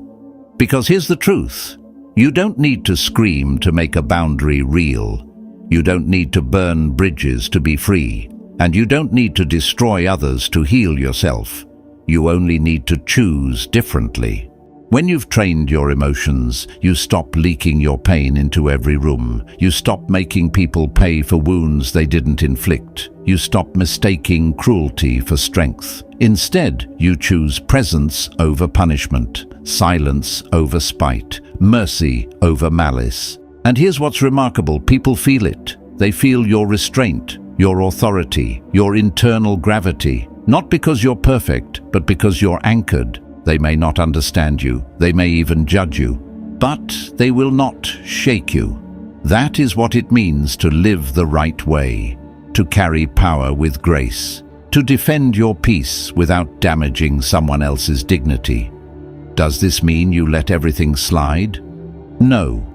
Because here's the truth. You don't need to scream to make a boundary real. You don't need to burn bridges to be free. And you don't need to destroy others to heal yourself. You only need to choose differently. When you've trained your emotions, you stop leaking your pain into every room. You stop making people pay for wounds they didn't inflict. You stop mistaking cruelty for strength. Instead, you choose presence over punishment, silence over spite, mercy over malice. And here's what's remarkable: people feel it. They feel your restraint, your authority, your internal gravity. Not because you're perfect, but because you're anchored. They may not understand you, they may even judge you, but they will not shake you. That is what it means to live the right way, to carry power with grace, to defend your peace without damaging someone else's dignity. Does this mean you let everything slide? No.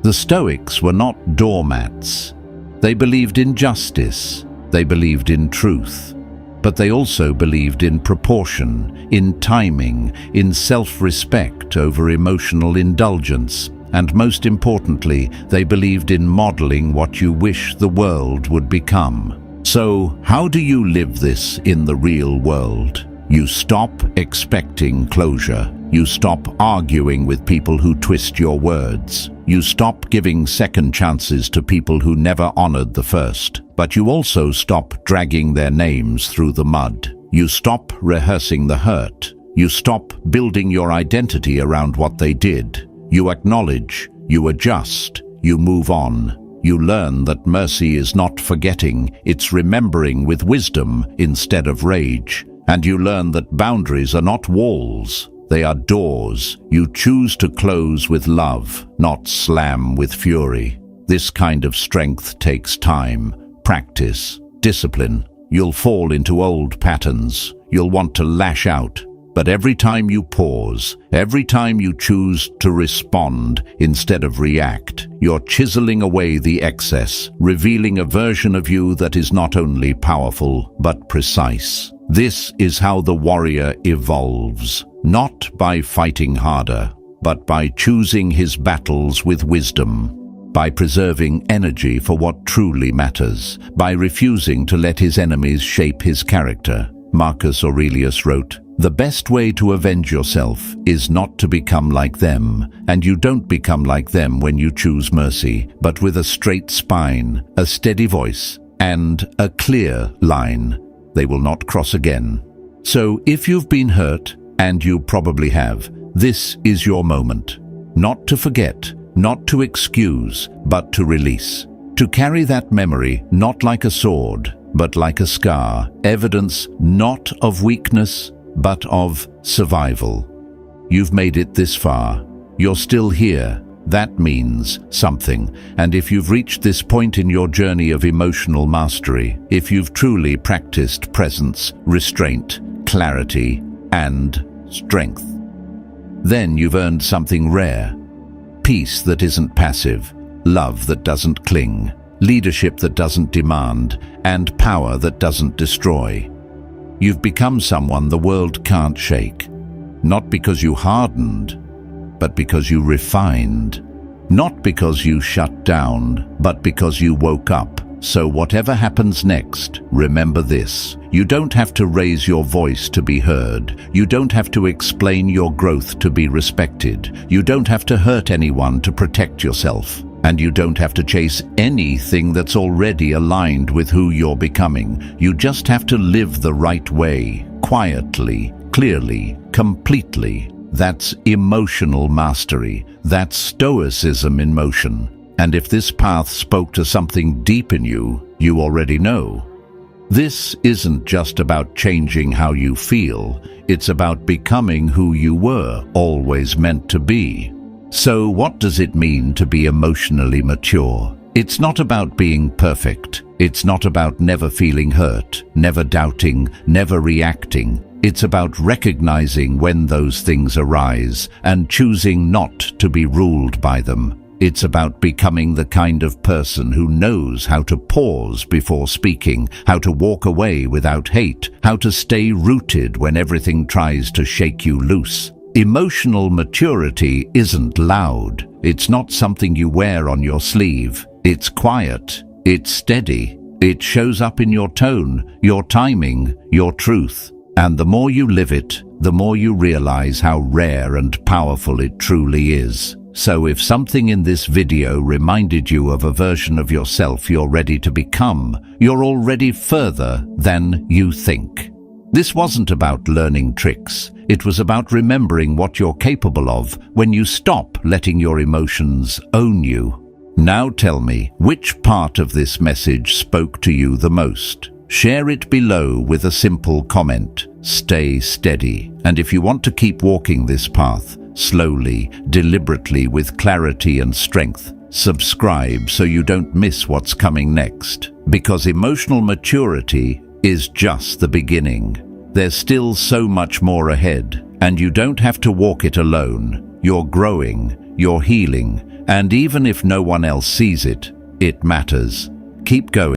The Stoics were not doormats. They believed in justice, they believed in truth. But they also believed in proportion, in timing, in self-respect over emotional indulgence, and most importantly, they believed in modeling what you wish the world would become. So, how do you live this in the real world? You stop expecting closure. You stop arguing with people who twist your words. You stop giving second chances to people who never honored the first. But you also stop dragging their names through the mud. You stop rehearsing the hurt. You stop building your identity around what they did. You acknowledge, you adjust, you move on. You learn that mercy is not forgetting, it's remembering with wisdom instead of rage. And you learn that boundaries are not walls, they are doors. You choose to close with love, not slam with fury. This kind of strength takes time, practice, discipline. You'll fall into old patterns. You'll want to lash out. But every time you pause, every time you choose to respond instead of react, you're chiseling away the excess, revealing a version of you that is not only powerful, but precise. This is how the warrior evolves, not by fighting harder, but by choosing his battles with wisdom, by preserving energy for what truly matters, by refusing to let his enemies shape his character. Marcus Aurelius wrote, "The best way to avenge yourself is not to become like them, and you don't become like them when you choose mercy, but with a straight spine, a steady voice, and a clear line. They will not cross again." So if you've been hurt, and you probably have, this is your moment. Not to forget, not to excuse, but to release. To carry that memory not like a sword, but like a scar, evidence not of weakness, but of survival. You've made it this far. You're still here. That means something. And if you've reached this point in your journey of emotional mastery, if you've truly practiced presence, restraint, clarity, and strength, then you've earned something rare. Peace that isn't passive, love that doesn't cling, leadership that doesn't demand, and power that doesn't destroy. You've become someone the world can't shake. Not because you hardened, but because you refined. Not because you shut down, but because you woke up. So whatever happens next, remember this. You don't have to raise your voice to be heard. You don't have to explain your growth to be respected. You don't have to hurt anyone to protect yourself. And you don't have to chase anything that's already aligned with who you're becoming. You just have to live the right way, quietly, clearly, completely. That's emotional mastery. That's stoicism in motion. And if this path spoke to something deep in you, you already know. This isn't just about changing how you feel. It's about becoming who you were always meant to be. So what does it mean to be emotionally mature? It's not about being perfect. It's not about never feeling hurt, never doubting, never reacting. It's about recognizing when those things arise and choosing not to be ruled by them. It's about becoming the kind of person who knows how to pause before speaking, how to walk away without hate, how to stay rooted when everything tries to shake you loose. Emotional maturity isn't loud. It's not something you wear on your sleeve. It's quiet. It's steady. It shows up in your tone, your timing, your truth. And the more you live it, the more you realize how rare and powerful it truly is. So if something in this video reminded you of a version of yourself you're ready to become, you're already further than you think. This wasn't about learning tricks. It was about remembering what you're capable of when you stop letting your emotions own you. Now tell me, which part of this message spoke to you the most? Share it below with a simple comment. Stay steady. And if you want to keep walking this path, slowly, deliberately, with clarity and strength, subscribe so you don't miss what's coming next. Because emotional maturity is just the beginning. There's still so much more ahead, and you don't have to walk it alone. You're growing, you're healing, and even if no one else sees it, it matters. Keep going.